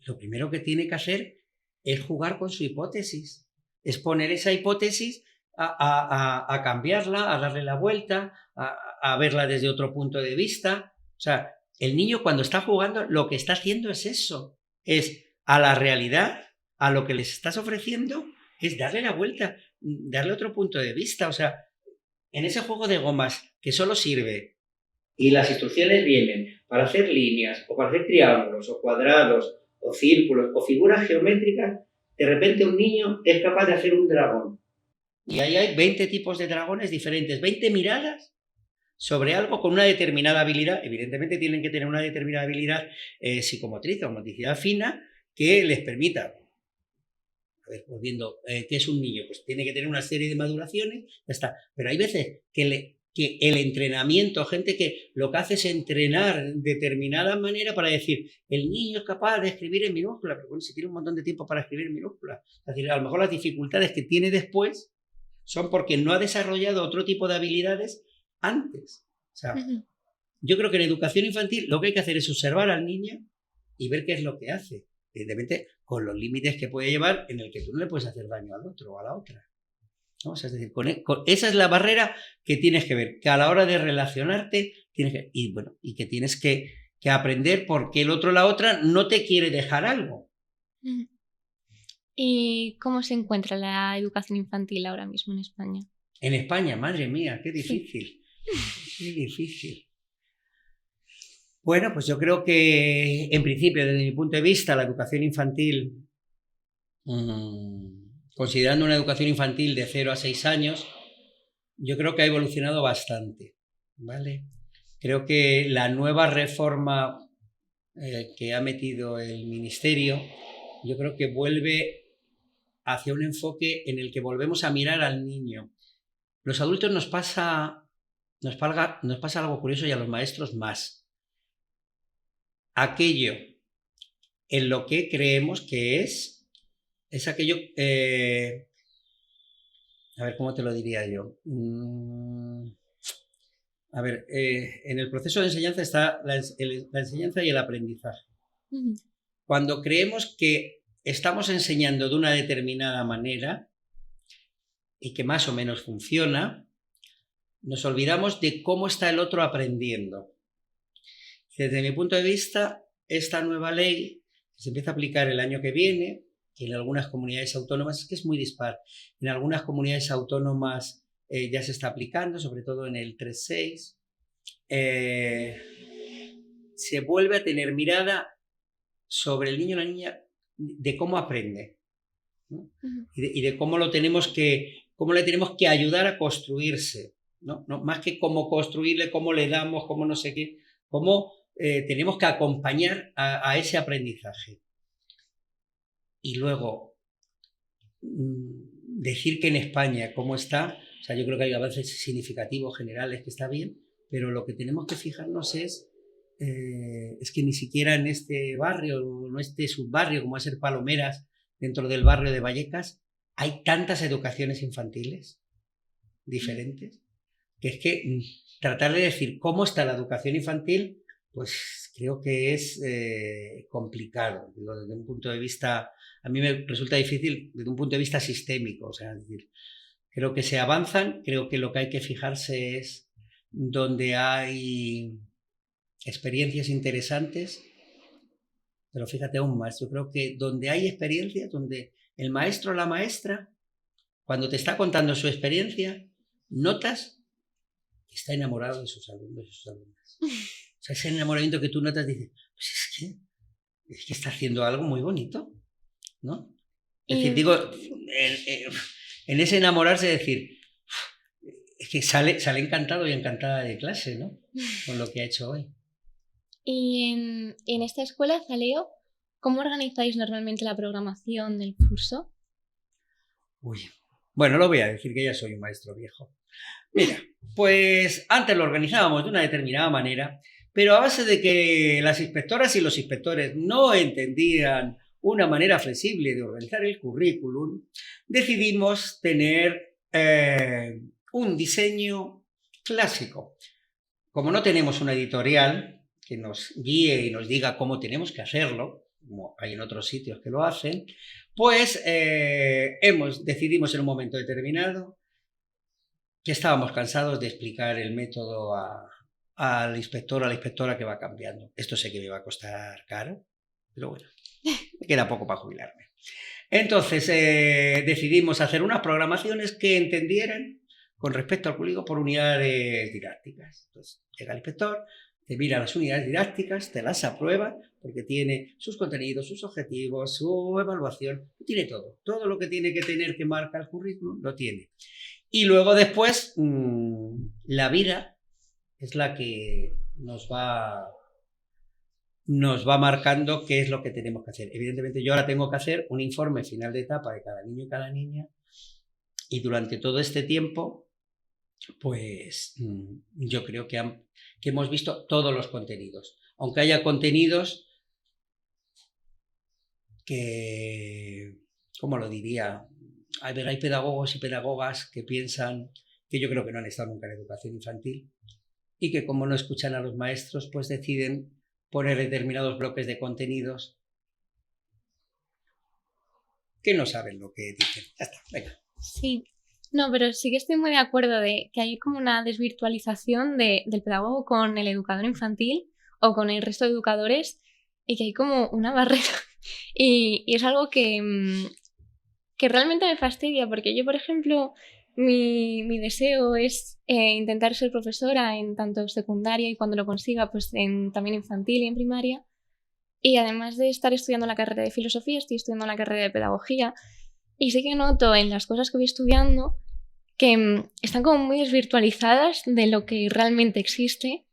lo primero que tiene que hacer es jugar con su hipótesis, es poner esa hipótesis a cambiarla, a darle la vuelta, a verla desde otro punto de vista. O sea, el niño cuando está jugando lo que está haciendo es eso, es a la realidad, a lo que les estás ofreciendo, es darle la vuelta, darle otro punto de vista. O sea, en ese juego de gomas que solo sirve y las instrucciones vienen para hacer líneas o para hacer triángulos o cuadrados o círculos o figuras geométricas, de repente un niño es capaz de hacer un dragón. Y ahí hay 20 tipos de dragones diferentes, 20 miradas sobre algo con una determinada habilidad. Evidentemente tienen que tener una determinada habilidad psicomotriz o motricidad fina que les permita, a ver, pues viendo qué es un niño, pues tiene que tener una serie de maduraciones, ya está. Pero hay veces que el entrenamiento, gente que lo que hace es entrenar de determinada manera para decir, el niño es capaz de escribir en minúscula, pero bueno, si tiene un montón de tiempo para escribir en minúscula. Es decir, a lo mejor las dificultades que tiene después son porque no ha desarrollado otro tipo de habilidades antes. O sea, yo creo que en educación infantil lo que hay que hacer es observar al niño y ver qué es lo que hace. Evidentemente, con los límites que puede llevar en el que tú no le puedes hacer daño al otro o a la otra. ¿No? O sea, es decir, esa es la barrera que tienes que ver, que a la hora de relacionarte tienes que, y que tienes que aprender porque el otro o la otra no te quiere dejar algo. ¿Y cómo se encuentra la educación infantil ahora mismo en España? En España, madre mía, qué difícil. Sí. Qué difícil. Bueno, pues yo creo que, en principio, desde mi punto de vista, la educación infantil, considerando una educación infantil de 0 a 6 años, yo creo que ha evolucionado bastante, ¿vale? Creo que la nueva reforma que ha metido el Ministerio, yo creo que vuelve hacia un enfoque en el que volvemos a mirar al niño. Los adultos nos pasa algo curioso y a los maestros más. Aquello en lo que creemos que es aquello, a ver, ¿cómo te lo diría yo? A ver, en el proceso de enseñanza está la enseñanza y el aprendizaje. Cuando creemos que estamos enseñando de una determinada manera y que más o menos funciona, nos olvidamos de cómo está el otro aprendiendo. Desde mi punto de vista, esta nueva ley que se empieza a aplicar el año que viene, que en algunas comunidades autónomas, es que es muy dispar, en algunas comunidades autónomas ya se está aplicando, sobre todo en el 3-6. Se vuelve a tener mirada sobre el niño o la niña de cómo aprende, ¿no? Y de cómo le tenemos que ayudar a construirse, ¿no? Más que cómo construirle, cómo le damos, cómo no sé qué, cómo tenemos que acompañar a ese aprendizaje. Y luego, decir que en España cómo está, o sea, yo creo que hay avances significativos generales que está bien, pero lo que tenemos que fijarnos es que ni siquiera en este barrio, no este subbarrio como es el Palomeras, dentro del barrio de Vallecas, hay tantas educaciones infantiles diferentes, que es que tratar de decir cómo está la educación infantil, pues creo que es complicado. Digo, desde un punto de vista, a mí me resulta difícil desde un punto de vista sistémico, o sea, es decir, creo que se avanzan, creo que lo que hay que fijarse es donde hay experiencias interesantes, pero fíjate aún más, yo creo que donde hay experiencias, donde el maestro o la maestra, cuando te está contando su experiencia, notas que está enamorado de sus alumnos y sus alumnas. O sea, ese enamoramiento que tú notas, dices, pues es que está haciendo algo muy bonito, ¿no? Es decir, digo, en ese enamorarse, decir, es que sale encantado y encantada de clase, ¿no? Con lo que ha hecho hoy. Y en esta escuela, Zaleo, ¿cómo organizáis normalmente la programación del curso? Uy, bueno, lo voy a decir que ya soy un maestro viejo. Mira, pues antes lo organizábamos de una determinada manera, pero a base de que las inspectoras y los inspectores no entendían una manera flexible de organizar el currículum, decidimos tener un diseño clásico. Como no tenemos una editorial que nos guíe y nos diga cómo tenemos que hacerlo, como hay en otros sitios que lo hacen, pues decidimos en un momento determinado que estábamos cansados de explicar el método al inspector o a la inspectora que va cambiando. Esto sé que me va a costar caro, pero bueno, me queda poco para jubilarme. Entonces decidimos hacer unas programaciones que entendieran con respecto al currículo por unidades didácticas. Entonces llega el inspector, te mira las unidades didácticas, te las aprueba, porque tiene sus contenidos, sus objetivos, su evaluación, tiene todo. Todo lo que tiene que tener que marca el currículum, lo tiene. Y luego después, la vida es la que nos va marcando qué es lo que tenemos que hacer. Evidentemente yo ahora tengo que hacer un informe final de etapa de cada niño y cada niña, y durante todo este tiempo, pues yo creo que hemos visto todos los contenidos. Aunque haya contenidos que, ¿cómo lo diría? Hay pedagogos y pedagogas que piensan, que yo creo que no han estado nunca en educación infantil, y que como no escuchan a los maestros, pues deciden poner determinados bloques de contenidos que no saben lo que dicen. Ya está, venga. Sí, no, pero sí que estoy muy de acuerdo de que hay como una desvirtualización del pedagogo con el educador infantil o con el resto de educadores, y que hay como una barrera. Y es algo que realmente me fastidia, porque yo, por ejemplo, mi deseo es intentar ser profesora en tanto secundaria, y cuando lo consiga, pues también infantil y en primaria. Y además de estar estudiando la carrera de filosofía, estoy estudiando la carrera de pedagogía, y sí que noto en las cosas que voy estudiando que están como muy desvirtualizadas de lo que realmente existe,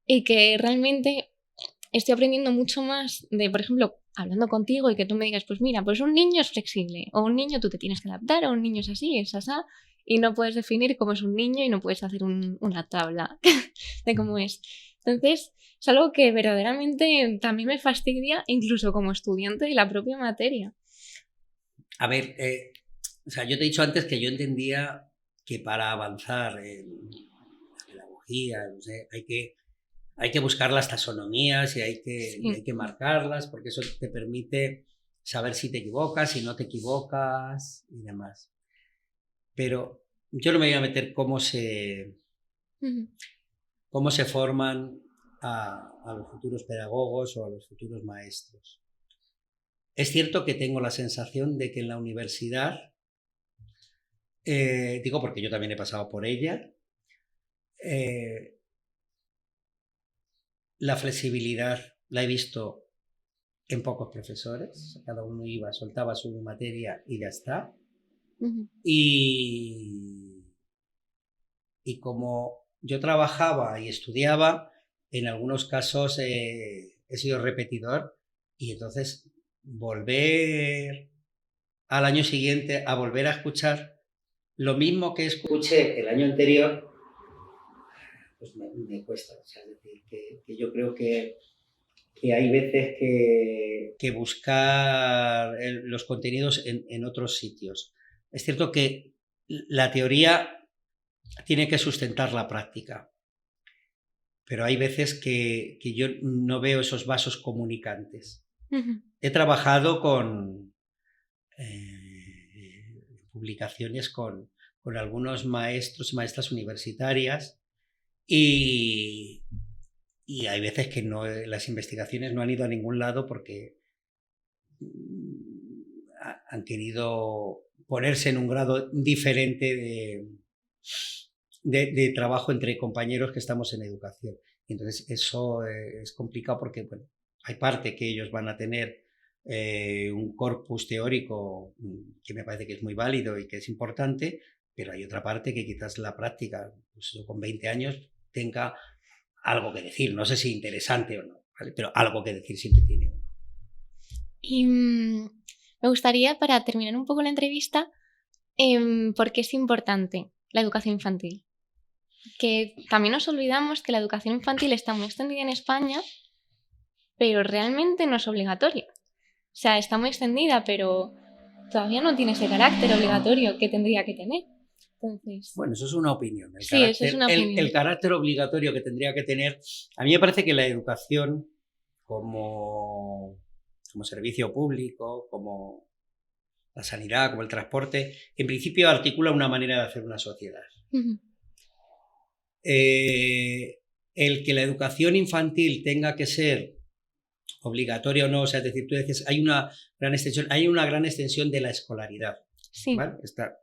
y que realmente estoy aprendiendo mucho más de, por ejemplo, hablando contigo y que tú me digas, pues mira, pues un niño es flexible, o un niño tú te tienes que adaptar, o un niño es así, es asá, y no puedes definir cómo es un niño y no puedes hacer una tabla de cómo es. Entonces, es algo que verdaderamente también me fastidia, incluso como estudiante de la propia materia. A ver, o sea, yo te he dicho antes que yo entendía que para avanzar en la pedagogía, no sé, hay que buscar las taxonomías y hay que marcarlas, porque eso te permite saber si te equivocas, si no te equivocas y demás. Pero yo no me voy a meter cómo se forman a los futuros pedagogos o a los futuros maestros. Es cierto que tengo la sensación de que en la universidad digo porque yo también he pasado por ella. La flexibilidad la he visto en pocos profesores, cada uno iba, soltaba su materia y ya está. Y como yo trabajaba y estudiaba, en algunos casos he sido repetidor y entonces volver al año siguiente a volver a escuchar lo mismo que escuché el año anterior, pues me cuesta. O sea, es decir, que yo creo que hay veces que buscar los contenidos en otros sitios. Es cierto que la teoría tiene que sustentar la práctica, pero hay veces que yo no veo esos vasos comunicantes. He trabajado con publicaciones con algunos maestros y maestras universitarias y hay veces que las investigaciones no han ido a ningún lado porque han querido ponerse en un grado diferente de trabajo entre compañeros que estamos en educación. Y entonces eso es complicado porque, bueno, hay parte que ellos van a tener un corpus teórico que me parece que es muy válido y que es importante, pero hay otra parte que quizás la práctica, pues yo con 20 años, tenga algo que decir. No sé si interesante o no, ¿vale? Pero algo que decir siempre tiene. Y me gustaría, para terminar un poco la entrevista, ¿por qué es importante la educación infantil? Que también nos olvidamos que la educación infantil está muy extendida en España, pero realmente no es obligatoria. O sea, está muy extendida, pero todavía no tiene ese carácter obligatorio que tendría que tener. Entonces, bueno, eso es una opinión. Eso es una opinión. El carácter obligatorio que tendría que tener, a mí me parece que la educación como servicio público, como la sanidad, como el transporte, en principio articula una manera de hacer una sociedad. El que la educación infantil tenga que ser obligatoria o no, o sea, es decir, tú dices, hay una gran extensión de la escolaridad. Sí. ¿Vale?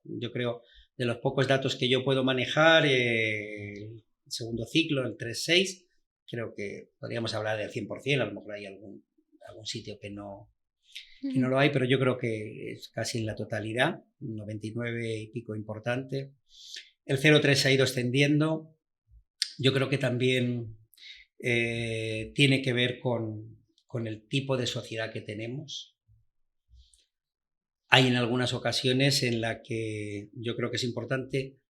Yo creo, de los pocos datos que yo puedo manejar, el segundo ciclo, el 3-6, creo que podríamos hablar del 100%, a lo mejor hay algún sitio que no lo hay, pero yo creo que es casi en la totalidad, 99 y pico importante. El 0-3 se ha ido extendiendo. Yo creo que también tiene que ver con el tipo de sociedad que tenemos. Hay en algunas ocasiones en las que yo creo que es importante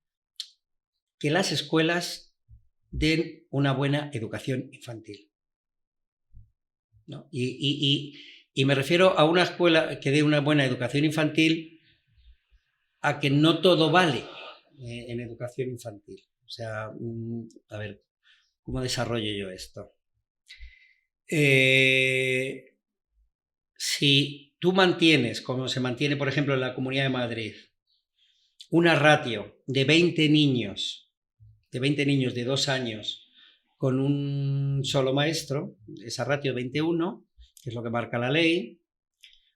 que las escuelas den una buena educación infantil, ¿no? Y me refiero a una escuela que dé una buena educación infantil, a que no todo vale en educación infantil. O sea, a ver, ¿cómo desarrollo yo esto? Si tú mantienes, como se mantiene, por ejemplo, en la Comunidad de Madrid, una ratio de 20 niños de 2 años con un solo maestro, esa ratio de 21, que es lo que marca la ley,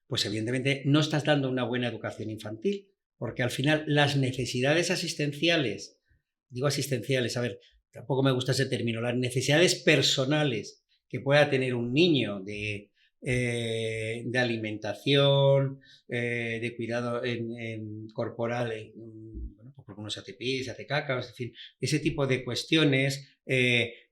pues evidentemente no estás dando una buena educación infantil, porque al final las necesidades asistenciales, digo asistenciales, a ver, tampoco me gusta ese término, las necesidades personales que pueda tener un niño de alimentación, de cuidado corporal, bueno, porque uno se hace pis, se hace caca, en fin, ese tipo de cuestiones,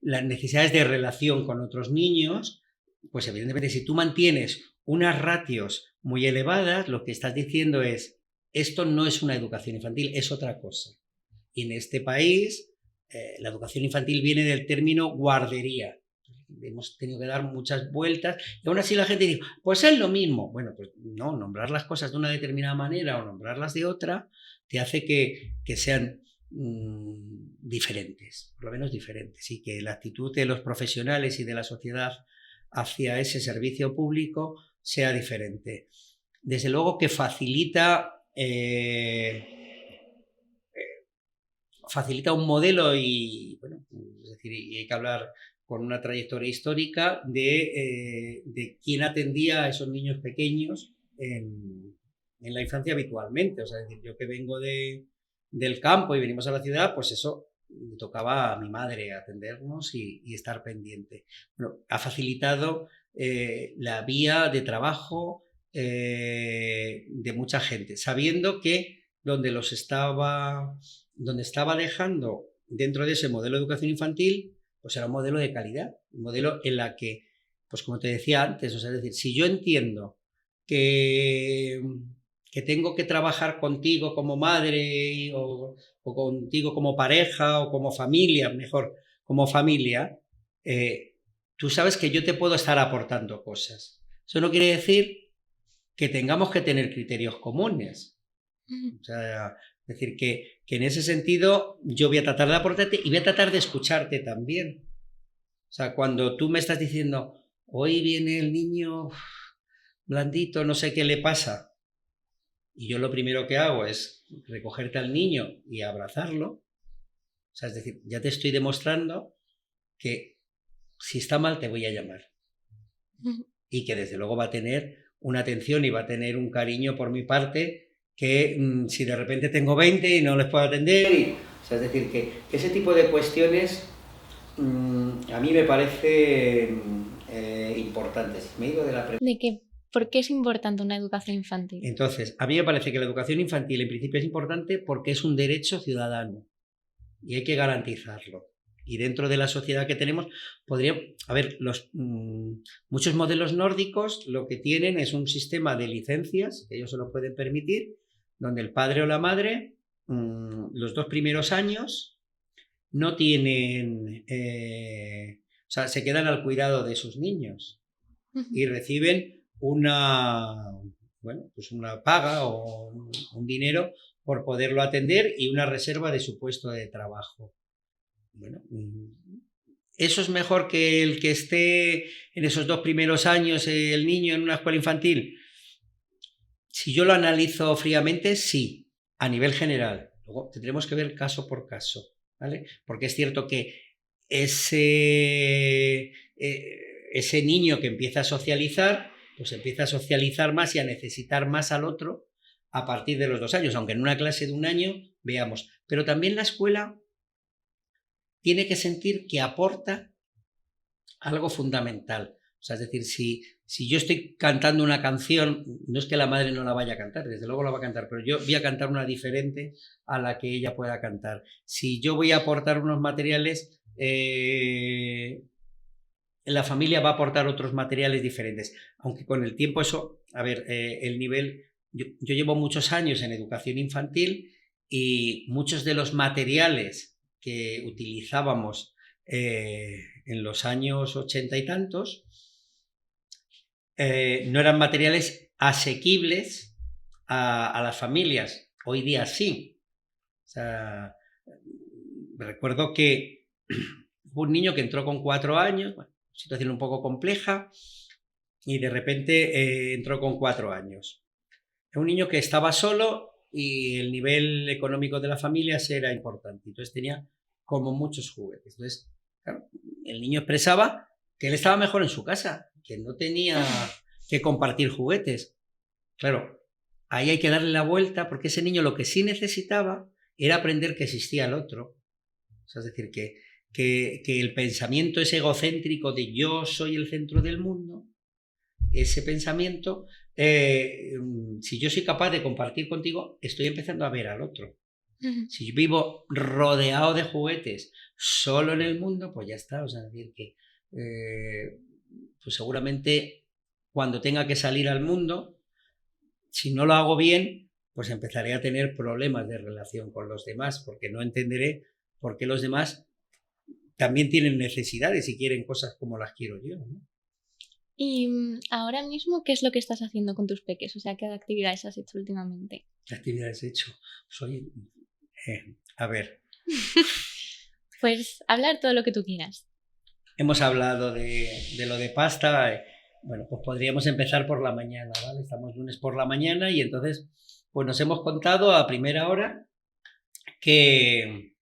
las necesidades de relación con otros niños, pues evidentemente si tú mantienes unas ratios muy elevadas, lo que estás diciendo es, esto no es una educación infantil, es otra cosa. Y en este país, la educación infantil viene del término guardería. Hemos tenido que dar muchas vueltas y aún así la gente dice, pues es lo mismo. Bueno, pues no, nombrar las cosas de una determinada manera o nombrarlas de otra te hace que sean diferentes, por lo menos diferentes, y que la actitud de los profesionales y de la sociedad hacia ese servicio público sea diferente. Desde luego que facilita un modelo y, bueno, es decir, y hay que hablar con una trayectoria histórica de quién atendía a esos niños pequeños en la infancia habitualmente. O sea, es decir, yo que vengo de del campo y venimos a la ciudad, pues eso le tocaba a mi madre atendernos y estar pendiente. Bueno, ha facilitado la vía de trabajo de mucha gente, sabiendo que donde estaba dejando dentro de ese modelo de educación infantil, pues era un modelo de calidad, un modelo en la que, pues como te decía antes, o sea, es decir, si yo entiendo que tengo que trabajar contigo como madre o contigo como pareja o como familia, mejor, como familia, tú sabes que yo te puedo estar aportando cosas. Eso no quiere decir que tengamos que tener criterios comunes. O sea, es decir, que en ese sentido yo voy a tratar de aportarte y voy a tratar de escucharte también. O sea, cuando tú me estás diciendo, hoy viene el niño blandito, no sé qué le pasa, y yo lo primero que hago es recogerte al niño y abrazarlo, o sea, es decir, ya te estoy demostrando que si está mal te voy a llamar. Y que desde luego va a tener una atención y va a tener un cariño por mi parte que si de repente tengo 20 y no les puedo atender, o sea, es decir, que ese tipo de cuestiones a mí me parecen importantes. Me he ido de la pregunta. ¿De qué? ¿Por qué es importante una educación infantil? Entonces, a mí me parece que la educación infantil en principio es importante porque es un derecho ciudadano y hay que garantizarlo. Y dentro de la sociedad que tenemos, muchos modelos nórdicos lo que tienen es un sistema de licencias, que ellos se lo pueden permitir, donde el padre o la madre, los 2 primeros años, no tienen, o sea, se quedan al cuidado de sus niños y reciben una paga o un dinero por poderlo atender y una reserva de su puesto de trabajo. Bueno, ¿eso es mejor que el que esté en esos 2 primeros años el niño en una escuela infantil? Si yo lo analizo fríamente, sí, a nivel general. Luego tendremos que ver caso por caso, ¿vale? Porque es cierto que ese niño que empieza a socializar, pues empieza a socializar más y a necesitar más al otro a partir de los 2 años, aunque en una clase de 1 año veamos. Pero también la escuela tiene que sentir que aporta algo fundamental. O sea, es decir, si yo estoy cantando una canción, no es que la madre no la vaya a cantar, desde luego la va a cantar, pero yo voy a cantar una diferente a la que ella pueda cantar. Si yo voy a aportar unos materiales, la familia va a aportar otros materiales diferentes. Aunque con el tiempo eso, el nivel... Yo llevo muchos años en educación infantil y muchos de los materiales que utilizábamos en los años 80 y tantos no eran materiales asequibles a las familias. Hoy día sí. O sea, recuerdo que hubo un niño que entró con 4 años, situación un poco compleja, y de repente entró con 4 años. Era un niño que estaba solo y el nivel económico de la familia era importante. Entonces tenía como muchos juguetes. Entonces, claro, el niño expresaba que él estaba mejor en su casa, que no tenía que compartir juguetes. Claro, ahí hay que darle la vuelta porque ese niño lo que sí necesitaba era aprender que existía el otro. O sea, es decir, que el pensamiento es egocéntrico de yo soy el centro del mundo, ese pensamiento, si yo soy capaz de compartir contigo, estoy empezando a ver al otro. Si yo vivo rodeado de juguetes solo en el mundo, pues ya está. O sea, es decir, que pues seguramente cuando tenga que salir al mundo, si no lo hago bien, pues empezaré a tener problemas de relación con los demás, porque no entenderé por qué los demás también tienen necesidades y quieren cosas como las quiero yo, ¿no? Y ahora mismo, ¿qué es lo que estás haciendo con tus peques? O sea, ¿qué actividades has hecho últimamente? ¿Qué actividades he hecho? Soy... a ver. Pues hablar todo lo que tú quieras. Hemos hablado de lo de pasta. Bueno, pues podríamos empezar por la mañana, ¿vale? Estamos lunes por la mañana y entonces pues nos hemos contado a primera hora que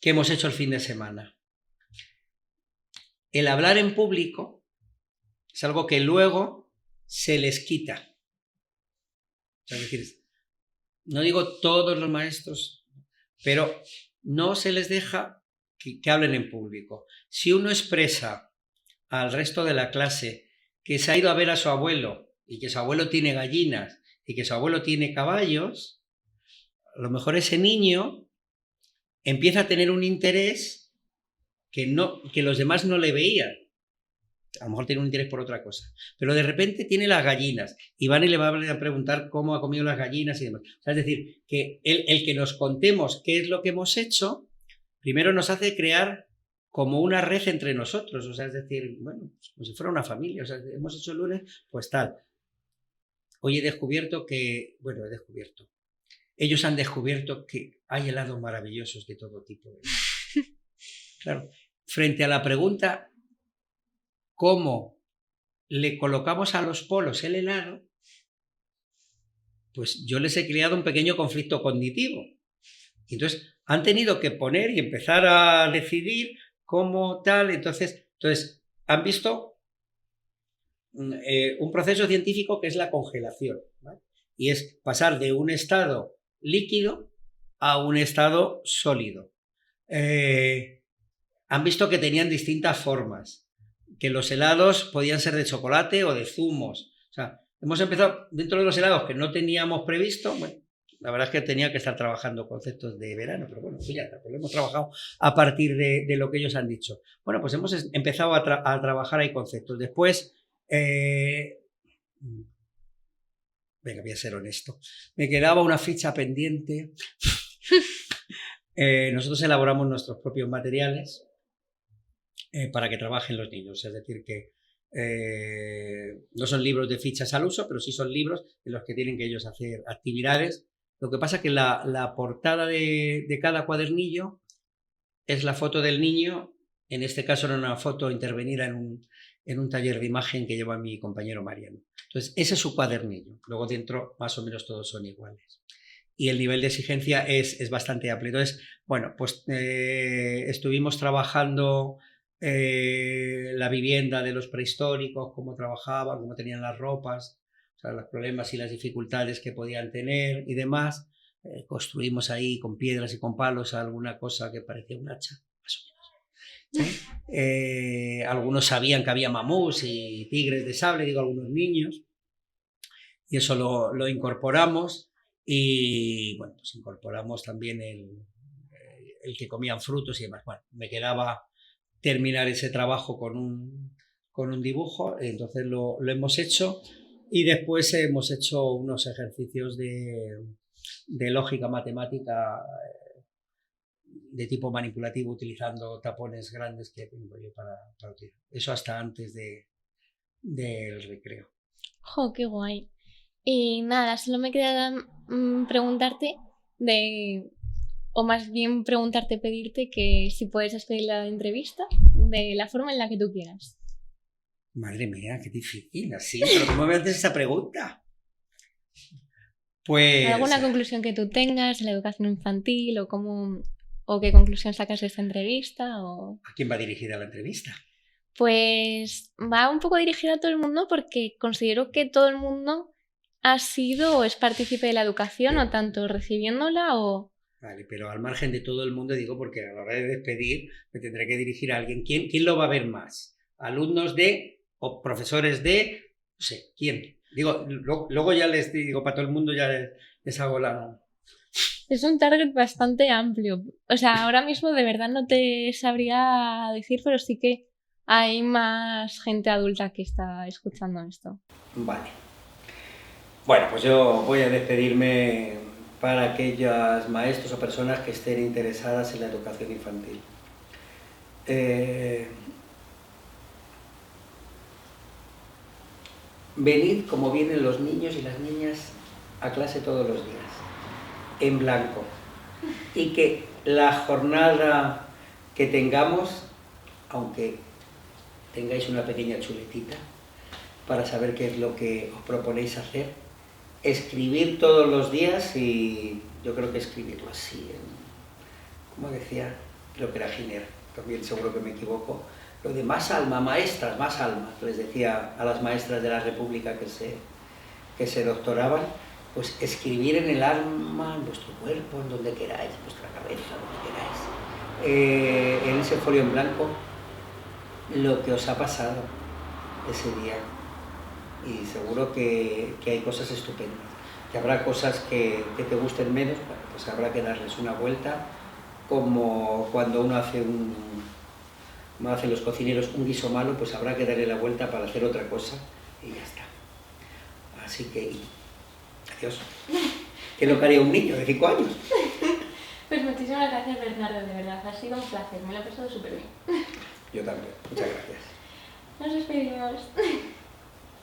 hemos hecho el fin de semana. El hablar en público es algo que luego se les quita. sea, es decir, no digo todos los maestros, pero no se les deja que hablen en público. Si uno expresa al resto de la clase que se ha ido a ver a su abuelo y que su abuelo tiene gallinas y que su abuelo tiene caballos, a lo mejor ese niño empieza a tener un interés que los demás no le veían. A lo mejor tiene un interés por otra cosa, pero de repente tiene las gallinas y van y le van a preguntar cómo ha comido las gallinas y demás. O sea, es decir, que el que nos contemos qué es lo que hemos hecho, primero nos hace crear como una red entre nosotros, o sea, es decir, bueno, como si fuera una familia, o sea, hemos hecho el lunes, pues tal. Hoy he descubierto ellos han descubierto que hay helados maravillosos de todo tipo. Claro, frente a la pregunta cómo le colocamos a los polos el helado, pues yo les he creado un pequeño conflicto cognitivo. Y entonces han tenido que poner y empezar a decidir cómo tal. Entonces han visto un proceso científico que es la congelación, ¿vale? Y es pasar de un estado líquido a un estado sólido. Han visto que tenían distintas formas, que los helados podían ser de chocolate o de zumos. O sea, hemos empezado dentro de los helados que no teníamos previsto. Bueno, la verdad es que tenía que estar trabajando conceptos de verano, pero bueno, pues ya está, pues lo hemos trabajado a partir de lo que ellos han dicho. Bueno, pues hemos empezado a trabajar ahí conceptos. Después, venga, voy a ser honesto, me quedaba una ficha pendiente. Nosotros elaboramos nuestros propios materiales para que trabajen los niños, es decir, que no son libros de fichas al uso, pero sí son libros en los que tienen que ellos hacer actividades. Lo que pasa es que la portada de cada cuadernillo es la foto del niño. En este caso era una foto intervenida en un taller de imagen que lleva mi compañero Mariano. Entonces, ese es su cuadernillo. Luego dentro más o menos todos son iguales. Y el nivel de exigencia es bastante amplio. Entonces, bueno, pues estuvimos trabajando la vivienda de los prehistóricos, cómo trabajaban, cómo tenían las ropas, o sea, los problemas y las dificultades que podían tener y demás. Construimos ahí con piedras y con palos alguna cosa que parecía un hacha, más o menos. Algunos sabían que había mamús y tigres de sable, digo, algunos niños, y eso lo incorporamos. Y bueno, pues incorporamos también el que comían frutos y demás. Bueno, me quedaba terminar ese trabajo con un dibujo, entonces lo hemos hecho, y después hemos hecho unos ejercicios de lógica matemática de tipo manipulativo utilizando tapones grandes que tengo yo para utilizar. Eso hasta antes del recreo. ¡Jo, qué guay! Y nada, solo me queda preguntarte o más bien pedirte que si puedes despedir la entrevista de la forma en la que tú quieras. Madre mía, qué difícil, así, pero ¿cómo me haces esa pregunta? Pues... ¿Alguna conclusión que tú tengas de la educación infantil o qué conclusión sacas de esta entrevista? ¿A quién va dirigida la entrevista? Pues va un poco dirigida a todo el mundo porque considero que todo el mundo ha sido o es partícipe de la educación, o tanto recibiéndola o... Vale, pero al margen de todo el mundo digo, porque a la hora de despedir me tendré que dirigir a alguien. ¿Quién lo va a ver más? ¿Alumnos de o profesores de? No sé, ¿quién? Digo, luego ya les digo, para todo el mundo ya les hago la... Es un target bastante amplio. O sea, ahora mismo de verdad no te sabría decir, pero sí que hay más gente adulta que está escuchando esto. Vale. Bueno, pues yo voy a despedirme para aquellos maestros o personas que estén interesadas en la educación infantil. Venid como vienen los niños y las niñas a clase todos los días, en blanco. Y que la jornada que tengamos, aunque tengáis una pequeña chuletita para saber qué es lo que os proponéis hacer, escribir todos los días, y yo creo que escribirlo así, como decía, creo que era Giner, también seguro que me equivoco, lo de más alma, maestras, más alma, les decía a las maestras de la República que se doctoraban, pues escribir en el alma, en vuestro cuerpo, en donde queráis, en vuestra cabeza, donde queráis, en ese folio en blanco, lo que os ha pasado ese día. Y seguro que hay cosas estupendas, que habrá cosas que te gusten menos, bueno, pues habrá que darles una vuelta, como cuando uno hace como hacen los cocineros un guiso malo, pues habrá que darle la vuelta para hacer otra cosa y ya está. Así que, adiós. ¿Qué es lo que haría un niño de 5 años? Pues muchísimas gracias, Bernardo, de verdad, ha sido un placer, me lo he pasado súper bien. Yo también, muchas gracias. Nos despedimos.